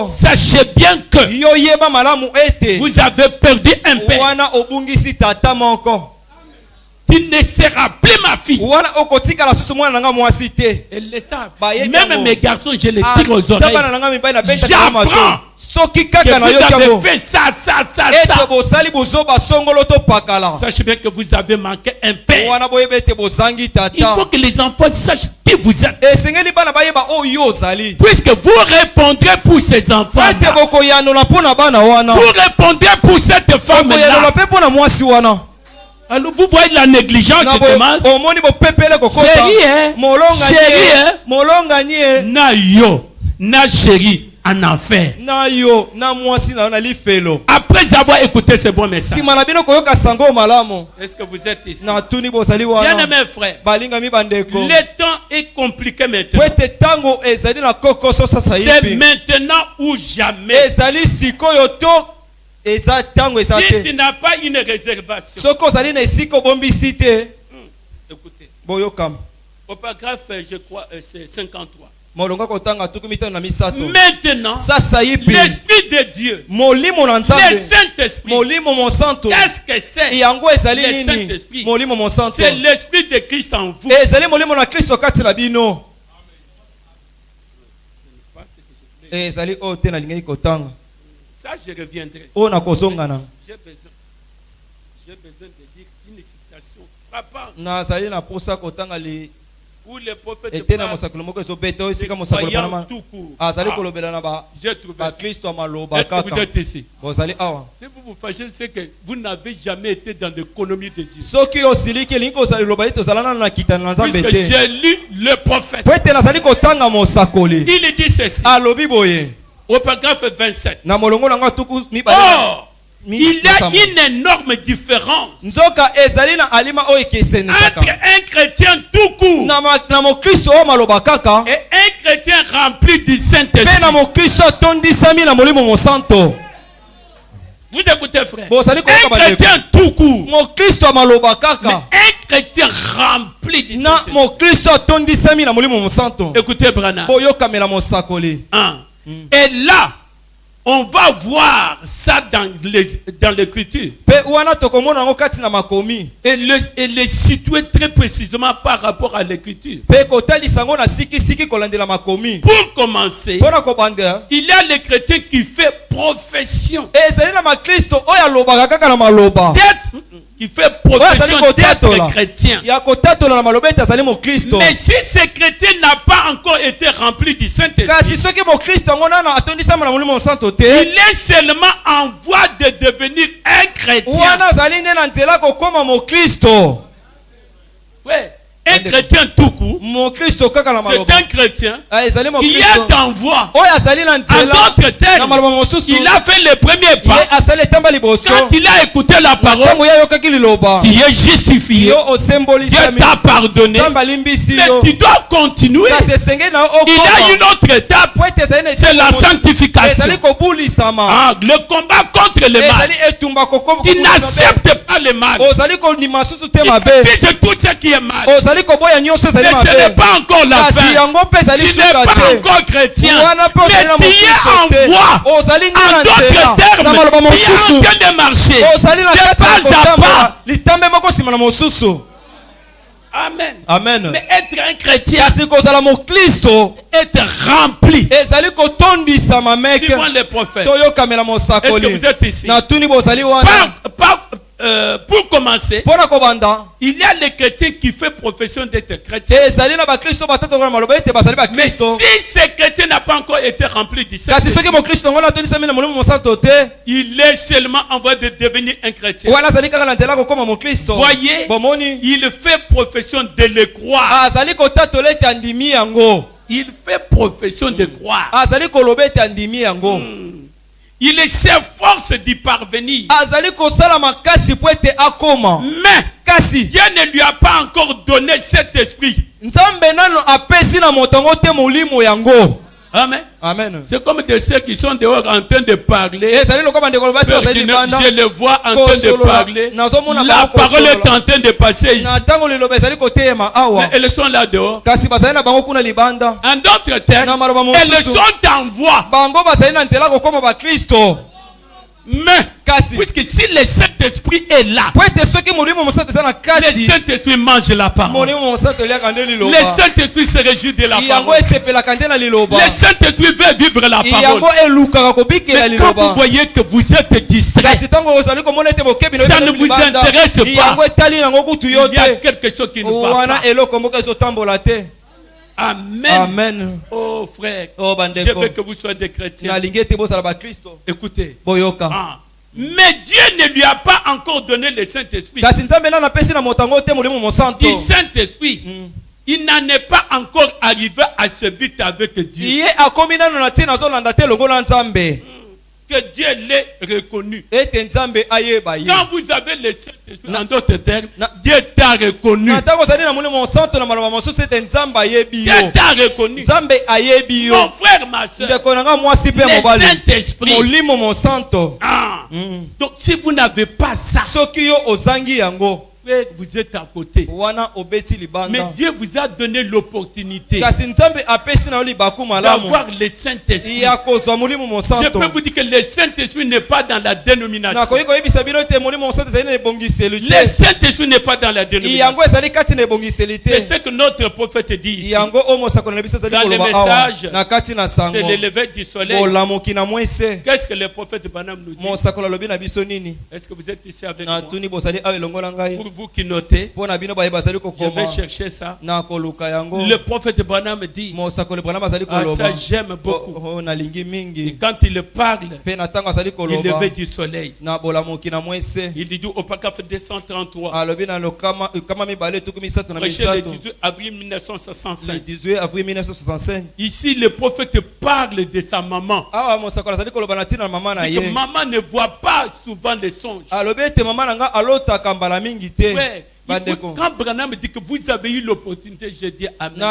sachez bien que vous avez perdu un père. Tu ne seras plus ma fille. Elles le savent. Même mes garçons, je les tire aux oreilles. J'apprends que vous avez fait ça. Sachez bien que vous avez manqué un père. Il faut que les enfants sachent qui vous êtes. Puisque vous répondrez pour ces enfants. Vous répondrez pour cette femme-là. Alors vous voyez la négligence qui commence. Chérie, na yo, na chérie en enfer. Après avoir écouté ce bon message, est-ce que vous êtes ici? Bien aimé frère, le temps est compliqué maintenant. C'est maintenant ou jamais. Si tu n'as pas une réservation, écoutez, au paragraphe, je crois, c'est 53. Maintenant, l'Esprit de Dieu, le Saint-Esprit, qu'est-ce que c'est? Le Saint-Esprit, c'est l'Esprit de Christ en vous. Ça, je reviendrai. J'ai besoin de dire une citation frappante où le prophète parle de croyants tout court. J'ai trouvé ça. Est-ce que vous êtes ici? Si vous vous fâchez, c'est que vous n'avez jamais été dans l'économie de Dieu. Puisque j'ai lu le prophète. Il dit ceci. Au paragraphe 27. Or, il y a une énorme différence entre un chrétien tout court et un chrétien rempli du Saint-Esprit. Vous écoutez, frère? Un chrétien tout court, mais un chrétien rempli du Saint-Esprit. Écoutez, Branham. Et là, on va voir ça dans l'écriture. Et le situer très précisément par rapport à l'écriture. Pour commencer, il y a les chrétiens qui font profession qui fait profession d'être chrétien. Mais si ce chrétien n'a pas encore été rempli du Saint-Esprit, il est seulement en voie de devenir un chrétien. Frère, un chrétien tout court, c'est un chrétien qui est en voie. En d'autres termes, il a fait le premier pas. Quand il a écouté la parole, tu es justifié. Dieu t'a pardonné. Mais tu dois continuer. Il y a une autre étape, c'est la sanctification. Le combat contre le mal. Tu n'acceptes pas le mal. Tu fais tout ce qui est mal. Mais ce n'est pas encore la fin. Tu n'es pas encore chrétien. Mais tu es en voie. En d'autres termes, tu es en train de marcher. De pas à pas. Amen. Amen. Mais être un chrétien, être rempli. Suivant les prophètes. Est-ce que vous êtes ici? Pour commencer, il y a les chrétiens qui font profession d'être chrétiens. Mais si ce chrétien n'a pas encore été rempli du Saint-Esprit, il est seulement en voie de devenir un chrétien. Voyez, il fait profession de le croire. Il fait profession de croire. Il s'efforce d'y parvenir. Mais kasi Dieu ne lui a pas encore donné cet esprit. Nzambe nano apesi na motongo te molimo yango. Amen. Amen. C'est comme de ceux qui sont dehors en train de parler. Je les vois en train de parler. La parole est en train de passer ici. Mais elles sont là dehors. En d'autres termes, elles sont en voie. Mais puisque si le Saint-Esprit est là, le Saint-Esprit mange la parole. Le Saint-Esprit se réjouit de la parole. Le Saint-Esprit veut vivre la parole. Mais quand vous voyez que vous êtes distrait, ça ne vous intéresse pas. Il y a quelque chose qui ne va pas. Amen. Amen. Oh frère, je veux que vous soyez des chrétiens. Écoutez. Mais Dieu ne lui a pas encore donné le Saint-Esprit. Le Saint-Esprit, il n'en est pas encore arrivé à ce but avec Dieu. Que Dieu l'ait reconnu. Quand vous avez le Saint-Esprit, en d'autres termes, Dieu t'a reconnu. Dieu t'a reconnu. Mon frère, ma soeur, le Saint-Esprit. Donc si vous n'avez pas ça, vous êtes à côté. Mais Dieu vous a donné l'opportunité d'avoir le Saint-Esprit. Je peux vous dire que le Saint-Esprit n'est pas dans la dénomination. Le Saint-Esprit n'est pas dans la dénomination. C'est ce que notre prophète dit ici. Dans le message, c'est le lever du soleil. Qu'est-ce que le prophète Branham nous dit? Est-ce que vous êtes ici avec moi? Pour vous qui notez, je vais chercher ça. Le prophète Branham dit, ça j'aime beaucoup. Et quand il parle, il lever du soleil. Il dit au paragraphe 233, prêché le 18 avril 1965. Ici, le prophète parle de sa maman. Que maman ne voit pas souvent les songes. Ouais. Quand Branham dit que vous avez eu l'opportunité, je dis amen. Je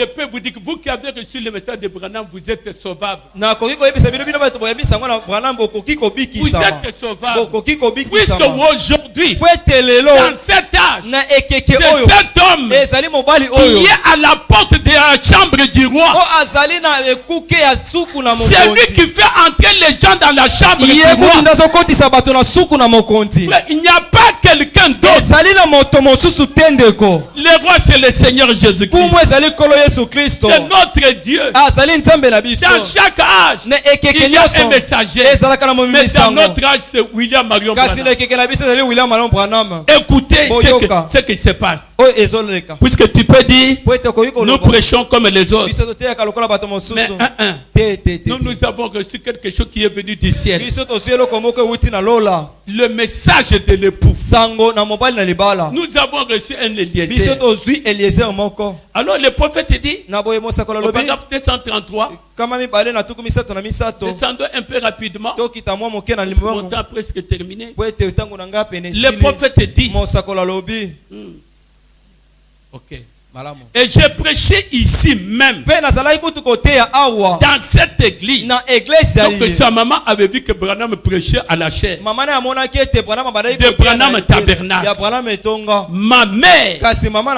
peux vous dire que vous qui avez reçu le message de Branham, vous êtes sauvable. Vous êtes sauvable. Puisque aujourd'hui, dans cet âge, c'est cet homme qui est à la porte de la chambre du roi. C'est lui qui fait entrer les gens dans la chambre du roi. Il n'y a pas quelqu'un d'autre. Le roi, c'est le Seigneur Jésus-Christ. C'est notre Dieu. Dans chaque âge, il y a un messager. Mais dans notre âge, c'est William Marion Branham. Écoutez ce qui se passe. Puisque tu peux dire, nous prêchons comme les autres. Mais nous avons reçu quelque chose qui est venu du ciel. Le message de l'époux. Nous avons reçu un Eliezer. Alors le prophète dit, au paragraphe 233, descendons un peu rapidement, mon temps presque terminé. Le prophète dit, ok. Et j'ai prêché ici même dans cette église. Donc sa maman avait vu que Branham prêchait à la chair de Branham Tabernacle. Ma mère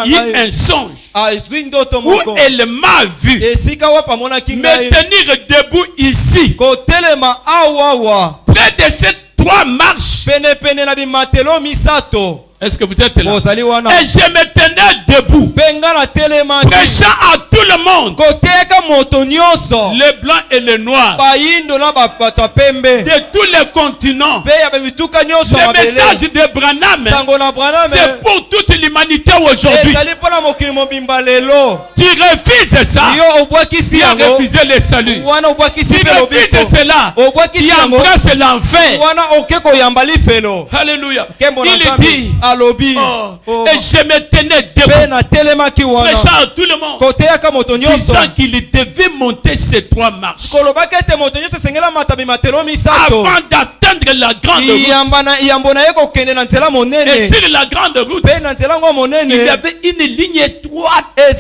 eut un songe où elle m'a vu me tenir debout ici près de ces 3 marches. Est-ce que vous êtes là? Et je me tenais debout, prêchant à tout le monde, les blancs et les noirs, de tous les continents. Le message de Branham, c'est pour toute l'humanité aujourd'hui. Tu refuses ça, tu as refusé le salut. Tu refuses cela, tu embrasses l'enfer. Alléluia. Il dit, alobi et je me tenais debout prêchant à tout le monde disant qu'il devait monter ces 3 marches avant d'atteindre la grande route. Et sur la grande route il y avait une ligne étroite d'un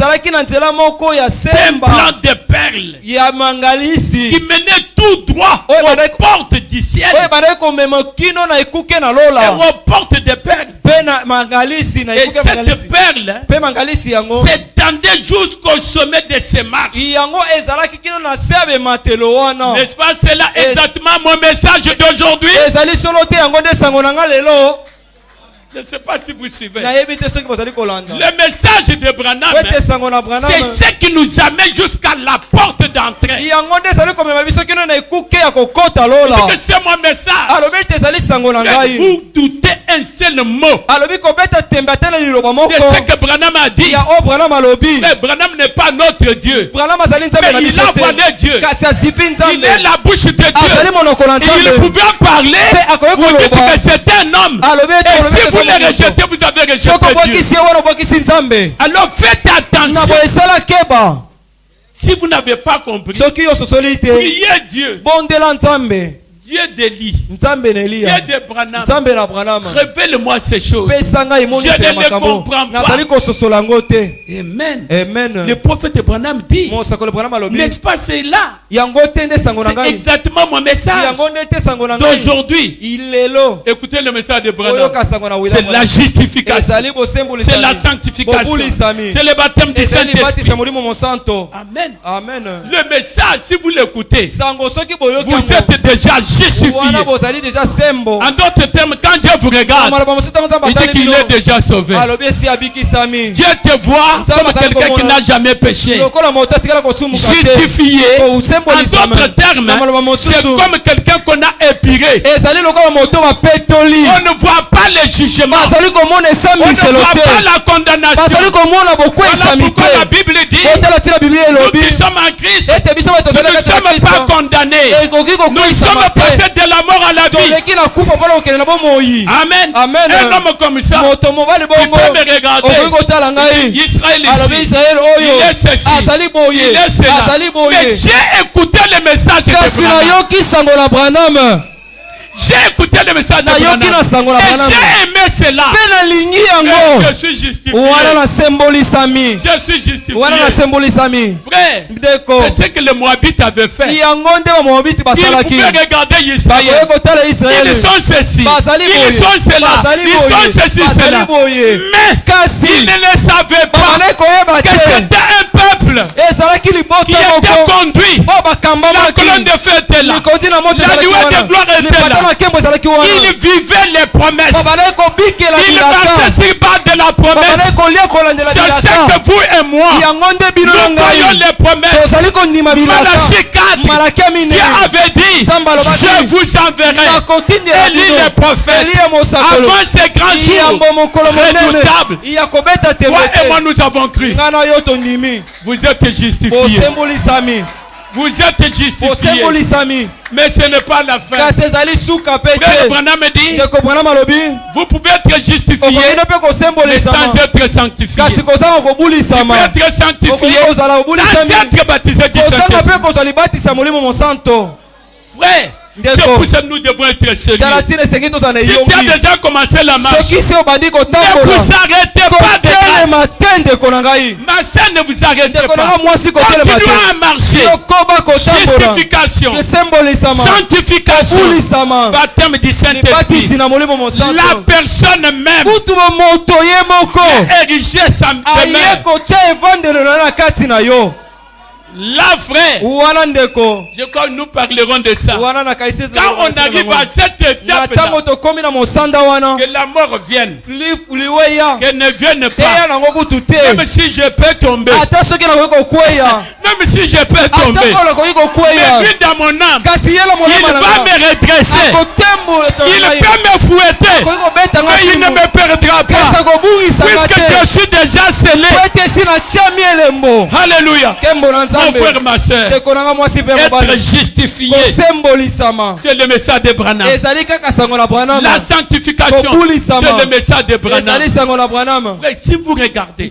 blanc de perles qui menait tout droit aux portes du ciel et aux portes des perles. Et cette perle s'étendait jusqu'au sommet de ces marches. N'est-ce pas cela exactement mon message d'aujourd'hui? Je ne sais pas si vous suivez. Le message de Branham, c'est ce qui nous amène jusqu'à la porte d'entrée. C'est mon message. Vous doutez un seul mot de ce que Branham a dit. Mais Branham n'est pas notre Dieu. Mais il a voilé Dieu. Il est la bouche de Dieu. Il pouvait parler. Vous dites que c'est un homme. Et si vous le rejetez, vous avez rejeté Dieu. Alors faites attention. Si vous n'avez pas compris, priez Dieu. Dieu d'Élie, Dieu de Branham, révèle-moi ces choses. Je ne les comprends pas. Amen. Le prophète Branham dit, n'est-ce pas cela? C'est exactement mon message d'aujourd'hui. Écoutez le message de Branham. C'est la justification, c'est la sanctification, c'est le baptême du Saint-Esprit. Amen. Le message, si vous l'écoutez, vous êtes déjà justifié. En d'autres termes, quand Dieu vous regarde, il dit qu'il est déjà sauvé. Dieu te voit comme quelqu'un qui n'a jamais péché. Justifié. En d'autres termes, c'est comme quelqu'un qu'on a épiré. On ne voit pas le jugement. On ne voit pas la condamnation. Voilà pourquoi la Bible dit, nous qui sommes en Christ, nous ne sommes pas condamnés. Nous sommes passés de la mort à la vie. Amen. Un homme comme ça, il peut me regarder. Israël ici, il est ceci, il est cela. Mais j'ai écouté le message de Branham. J'ai écouté le message de Branham et j'ai aimé cela. Je suis justifié. Je suis justifié. Frère, c'est ce que le Moabite avait fait. Il pouvait regarder Israël. Ils sont ceci, ils sont cela, ils sont ceci, cela. Mais ils ne savaient pas que c'était un peuple qui était conduit. La colonne de feu était là. La nuée de gloire était là. Il vivait les promesses. Il passait sur bas de la promesse. C'est ce que vous et moi, nous croyons les promesses. Malachie 4, Dieu avait dit, je vous enverrai. Élie les prophètes. Avant ces grands jours redoutables, toi et moi nous avons cru. Vous êtes justifiés. Vous êtes justifiés. Mais ce n'est pas la fin. Frère Branham dit, vous pouvez être justifié, mais sans être sanctifié. Vous pouvez être sanctifié sans être baptisé du Saint-Esprit. Frère, c'est pour ça que nous devons être sérieux. Si tu as déjà commencé la marche, ne vous arrêtez pas de grâce. Ma sœur, ne vous arrêtez pas. Continuez à marcher. Justification, sanctification, baptême du Saint-Esprit. La personne même est érigée sa demeure. Là, frère, je crois que nous parlerons de ça. Quand on arrive à cette étape-là, que la mort vienne, qu'elle ne vienne pas, même si je peux tomber, même si je peux tomber, mais lui dans mon âme, il va me redresser, il peut me fouetter, il ne me perdra pas. Puisque je suis déjà scellé. Alléluia. Mon frère, ma soeur, être justifié, c'est le message de Branham. La sanctification, c'est le message de Branham. Frère, si vous regardez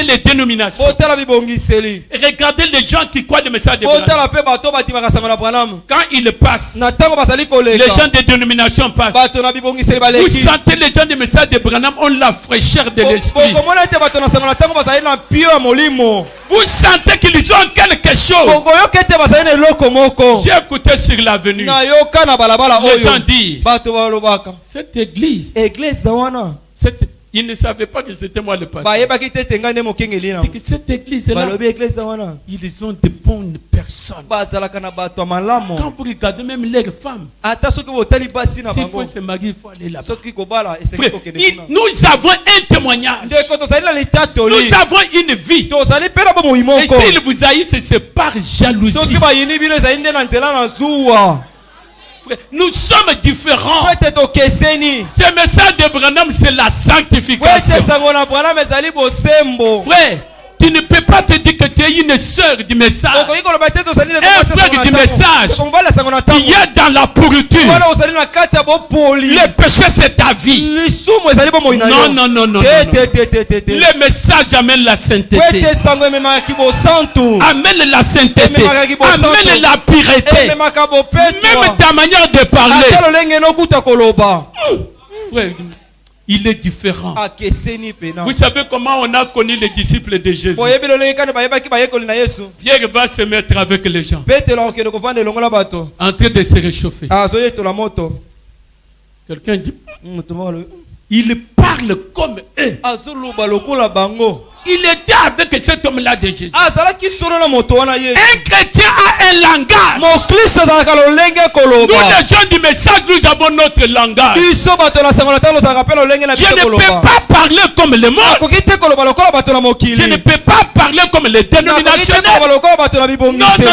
les dénominations, regardez les gens qui croient le message de Branham. Quand ils passent, les gens des dénominations passent. Vous sentez les gens du message de Branham ont la fraîcheur de l'esprit. Vous sentez qu'ils ont quelque chose. J'ai écouté sur l'avenue. Les gens disent, cette église, ils ne savaient pas que c'était moi le pasteur. Cette église-là, ils ont de bonnes personnes. Quand vous regardez même les femmes, s'il faut se marier, il faut aller là-bas. Nous avons un témoignage. Nous avons une vie. Et s'ils vous haïssent, c'est par jalousie. Nous sommes différents. Ce message de Branham, c'est la sanctification. Frère, tu ne peux pas te dire que tu es une sœur du message. Un frère du message qui est dans la pourriture. Le péché, c'est ta vie. Non. Le message amène la sainteté. Amène la sainteté. Amène la pureté. Même ta manière de parler. Frère, il est différent. Vous savez comment on a connu les disciples de Jésus? Pierre va se mettre avec les gens en train de se réchauffer. Quelqu'un dit, il parle comme eux. Il était avec cet homme-là de Jésus. Un chrétien a un langage. Nous, les gens du message, nous avons notre langage. Je ne peux pas parler comme le monde. Je ne peux pas parler comme les dénominationnels.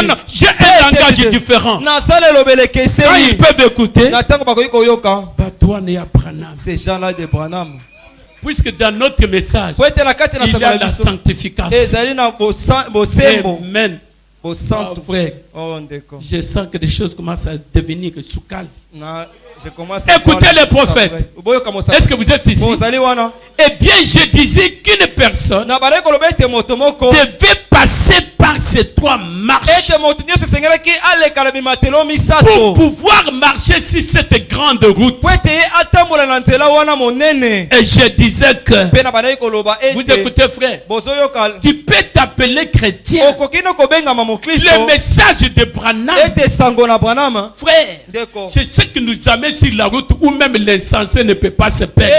Non. J'ai un langage différent. Quand ils peuvent écouter, ces gens-là de Branham. Puisque dans notre message, il y a la sanctification. Amen. Oh, frère, je sens que des choses commencent à devenir sous calme. Écoutez les prophètes. Est-ce que vous êtes ici? Eh bien, je disais qu'une personne devait passer par ces trois marches pour pouvoir marcher sur cette grande route. Et je disais que, vous écoutez frère, tu peux t'appeler chrétien. Le message de Branham, frère, c'est ce qui nous amène sur la route où même l'insensé ne peut pas se perdre.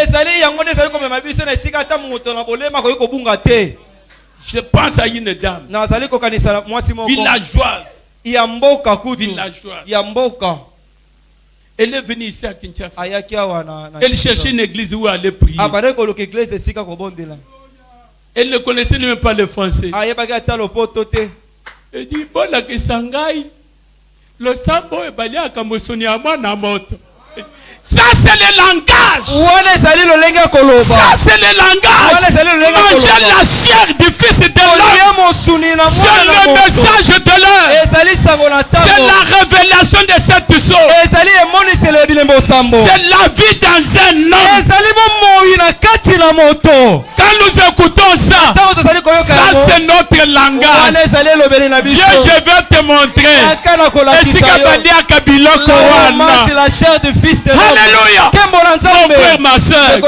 Je pense à une dame villageoise. Elle est venue ici à Kinshasa. Elle cherchait une église où aller prier. Elle ne connaissait même pas le français. Elle dit, bon, la Kisangai, le sambo est balayé à Kamosoni à moi na moto. Ça c'est le langage. Ça c'est le langage. Manger la chair du fils de l'homme. C'est le message de l'heure. C'est la révélation de cette chose. C'est la vie dans un homme. Quand nous écoutons ça, ça c'est notre langage. Viens, je vais te montrer. La chair du fils de l'homme. Alléluia. Mon frère, ma soeur, un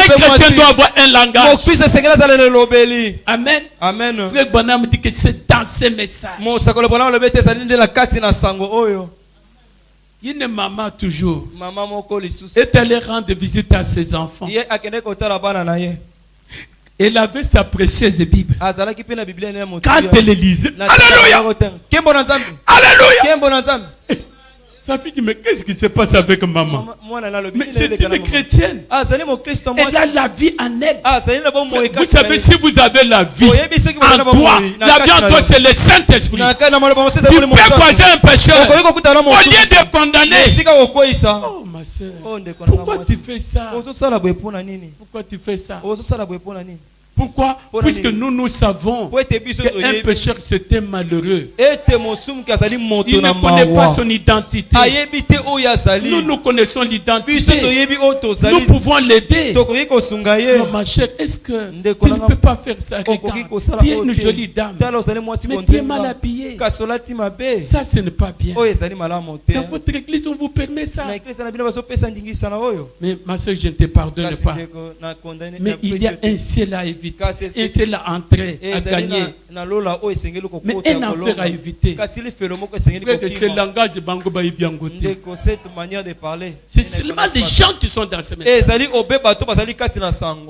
chrétien doit avoir un langage. Amen. Amen. Frère Branham dit que c'est dans ce message. Une maman toujours est allée rendre visite à ses enfants. Elle avait sa précieuse Bible. Quand elle lisait, Alléluia. Alléluia. Sa fille dit, mais qu'est-ce qui se passe avec maman? Mais c'est une chrétienne. Elle a la vie en elle. Vous savez, si vous avez la vie en toi, la vie en toi, c'est le Saint-Esprit. Tu peux croiser un pécheur. Au lieu de condamner. Oh ma soeur, pourquoi tu fais ça? Pourquoi tu fais ça? Pourquoi? Puisque nous savons qu'un pécheur c'était malheureux. Il ne connaît pas son identité. Nous connaissons l'identité. Nous pouvons l'aider. Non, ma chère, est-ce que tu ne peux pas faire ça? Regarde, tu es une jolie dame, mais tu es mal habillée. Ça, ce n'est pas bien. Dans votre église, on vous permet ça. Mais ma soeur, je ne te pardonne pas. Mais il y a un ciel à éviter. Et c'est l'entrée à gagner. Mais un enfer à éviter. C'est le langage de Bango Baïbiangote. Cette manière de parler. C'est seulement les gens qui sont dans ce message.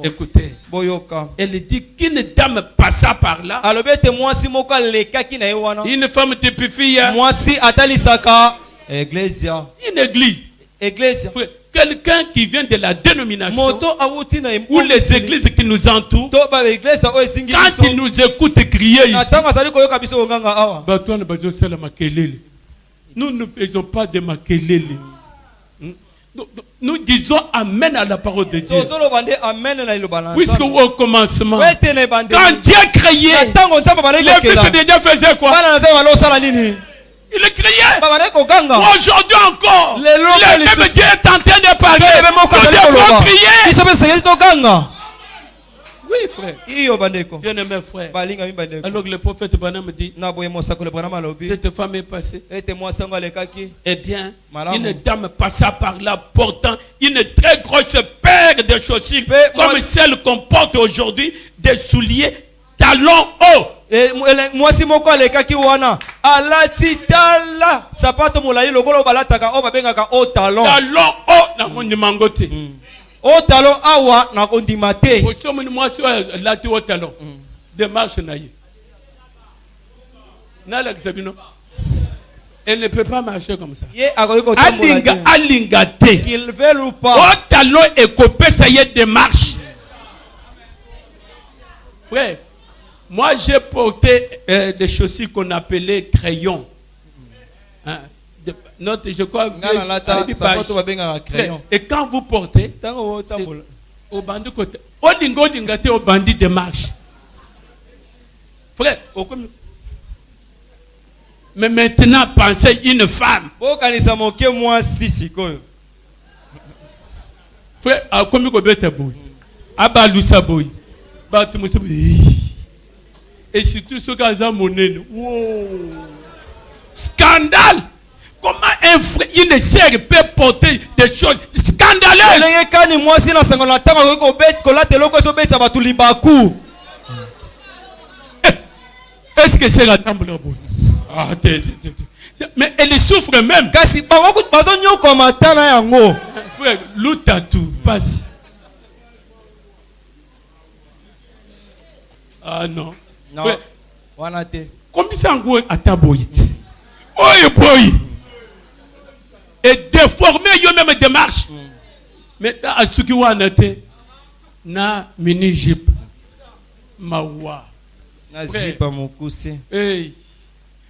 Écoutez, elle dit qu'une dame passa par là. Une femme de fille. Une église. Quelqu'un qui vient de la dénomination ou les églises qui nous entourent, quand ils nous écoutent crier ici, nous ne faisons pas de makelele. Nous disons amen à la parole de Dieu. Puisque au commencement, quand Dieu criait, les fils de Dieu faisaient quoi? Il criait. Aujourd'hui encore, le même Dieu est en train de parler. Nous devons crier. Oui, frère. Bien-aimé frère. Alors que le prophète Branham dit, cette femme est passée. Eh bien, une dame passa par là portant une très grosse paire de chaussures comme celle qu'on porte aujourd'hui, des souliers talons hauts. Mwasi moko alekaki wana alati tala sapato molai lokolo balataka o babengaka o talon na kondi mangote o talon awa na kondi mate oso moni mwasi alati o talon démarche na ye na la kisabino. Elle ne peut pas marcher comme ça. Alinga te qu'il veut ou pas o talon et copé ça y est démarche. Frère, moi, j'ai porté des chaussures qu'on appelait crayons. Hein? Je crois et quand vous portez, au bandit côté, au bandit de marche. Frère, mais maintenant, pensez une femme. Frère, comme vous êtes boy, abalusa boy, et surtout ce cas là monnaie. Wow. Scandale! Comment une sœur peut porter des choses scandaleuses? Est-ce que c'est la table là? Mais elle souffre même. Frère, l'outatou, passe. Ah non. Non. Combien ça en à ta boïte? Oh boy! Et déformer yo même démarche. Mais à ce qui wana te na mini jeep mawa. Na jeep mokuse. Hey.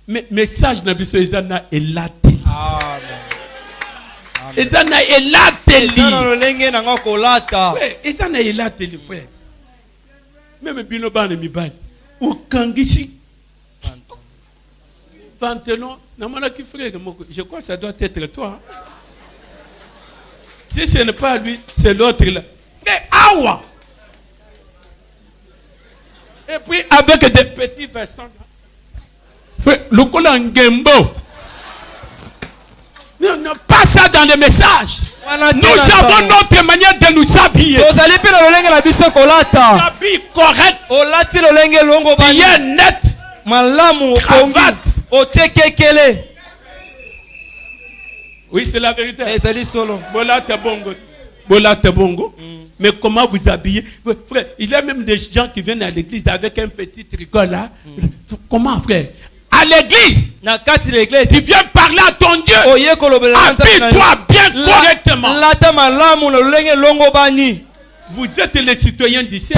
Mais message na biso ezana elate. Amen. Ezana elate li. Ezana lolenge na ngoko lata. Ezana elate li frère. Même bino bana mibali. Ou kangisi pantalon je crois que ça doit être toi. Si ce n'est pas lui, c'est l'autre là. Frère, awa. Et puis avec des petits vestons. Frère, le collant Gembo. Non, pas ça dans les messages. Nous avons notre manière de nous habiller. Habille correct. Bien net. Cravate. Oui, c'est la vérité. Bolate bongo. Mais comment vous habillez? Frère, il y a même des gens qui viennent à l'église avec un petit tricot là. Comment, frère? à l'église, tu viens parler à ton Dieu. Habille-toi bien correctement. Vous êtes les citoyens d'ici.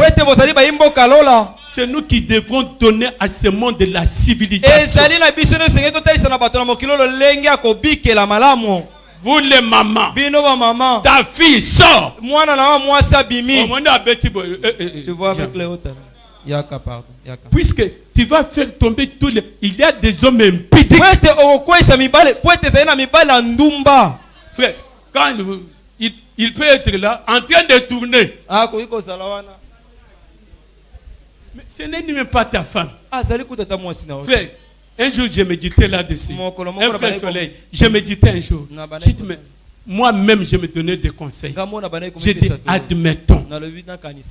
C'est nous qui devrons donner à ce monde de la civilisation. Vous les mamans, ta fille sort. Tu vois avec les autres. Puisque tu vas faire tomber tous les... Il y a des hommes impudiques. Frère, quand il peut être là, en train de tourner. Mais ce n'est même pas ta femme. Frère, un jour je méditais là-dessus. Un frère Soleil, je méditais un jour. Moi-même, je me donnais des conseils. J'ai dit, admettons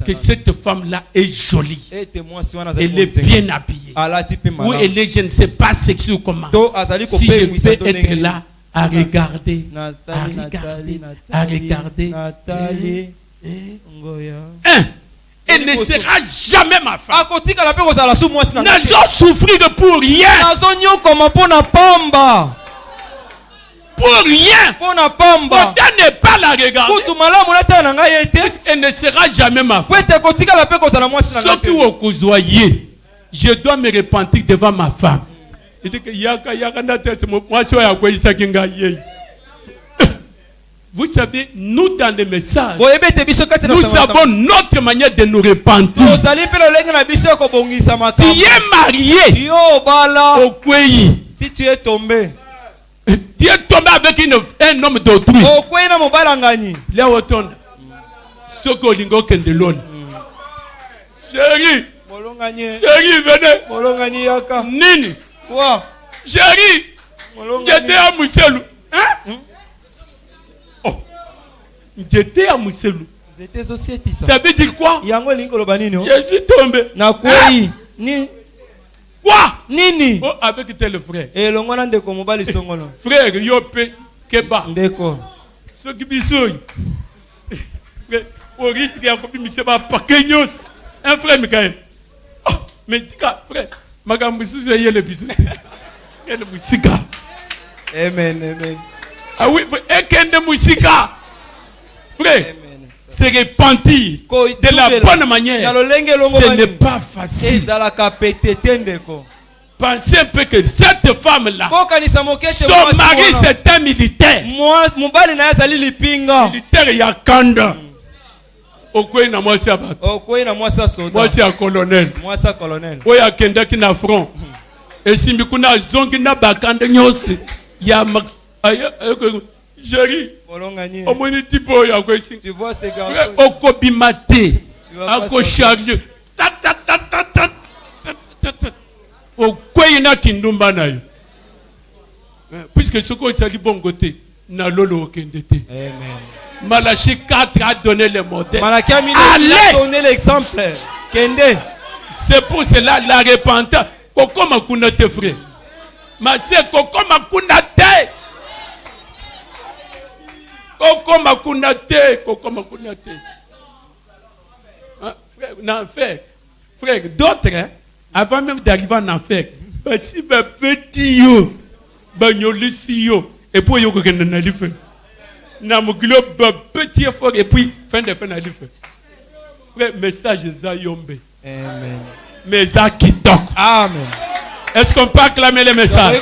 que cette femme-là est jolie. Elle est bien habillée. Ou elle est, je ne sais pas, sexy ou comment. Si je peux être là, à regarder. Elle ne sera jamais ma femme. N'allons souffrir pour rien. Pour rien. Autant ne pas la regarder. Elle ne sera jamais ma femme. Sauf que je dois me repentir devant ma femme. Vous savez, nous dans les messages, nous avons notre manière de nous repentir. Tu es marié au Kweyi. Si tu es tombé, tu es tombé avec un homme d'autrui. Chérie, venez. Nini. Chérie, j'étais à Mousselou. Hein? J'étais à Mousselou. Ça veut dire quoi? Je suis tombé. Quoi? Nini? Oh, avec tel frère. Frère, Yope, Keba. Ndeko. Ce qui bisoui. Au risque de un frère Michael. Oh, mais frère, Magamboussou, c'est le bisou. Quel musique. Amen. Ah oui, et qu'un de musique. Frère, se repentir de la bonne manière, ce n'est pas facile. Pensez un peu que cette femme-là, son mari c'est un militaire. Militaire Yakanda. Okwena moi c'est un colonel. Oya kenda ki na front. Esimbi kuna zongi na bakanda nyose. Ya Jerry, tu vois ces garçons. Puisque ce qu'on s'est dit bon côté, n'a lolo kendete. Malachie 4 a donné le modèle. Malachie a donné l'exemple. Kende. C'est pour cela la repentance. Koko makuna te frère. Ma sœur koko makuna te. Koko makuna te. Frère, enfer. Frère, d'autres, hein, avant même d'arriver en enfer, si ma petit yo, banyolisi yo, et puis yo kokende na life. Na mugilo petit effort et puis fin de fin na life. Frère, message za yombe. Amen. Mais za kitok. Amen. Est-ce qu'on peut acclamer les messages?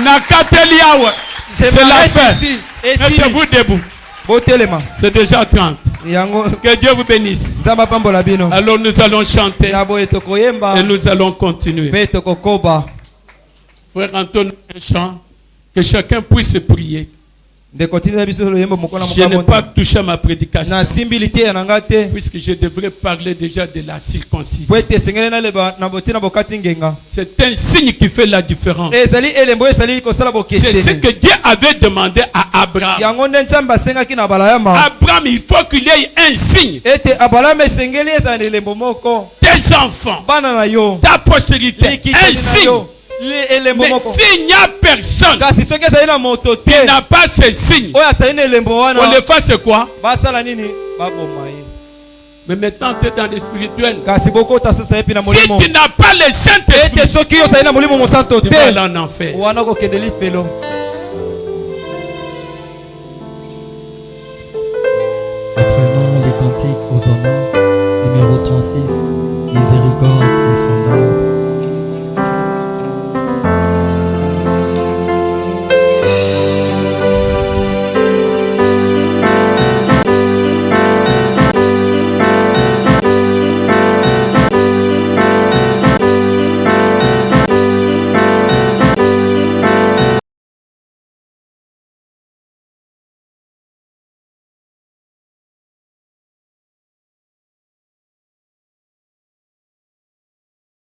Nakateliawa. C'est la fin. Mettez-vous debout. C'est déjà 30. Que Dieu vous bénisse. Alors nous allons chanter. Et nous allons continuer. Frère Antoine, un chant. Que chacun puisse prier. Je n'ai pas touché à ma prédication. Puisque je devrais parler déjà de la circoncision. C'est un signe qui fait la différence. C'est ce que Dieu avait demandé à Abraham. Abraham, il faut qu'il y ait un signe. Tes enfants, ta postérité, un signe. Mais s'il n'y a personne qui n'a pas ce signe, on le fasse quoi? Mais maintenant tu es dans le spirituel. Kasi boko ta sasa epi na Si molimo. tu n'as pas le Saint-Esprit, Ete soki yo sa na molimo mo santo tu te. vas aller en enfer. Wana ko kedeli pelo. Apprenons les cantiques aux honneurs, numéro 36, miséricorde et sondage.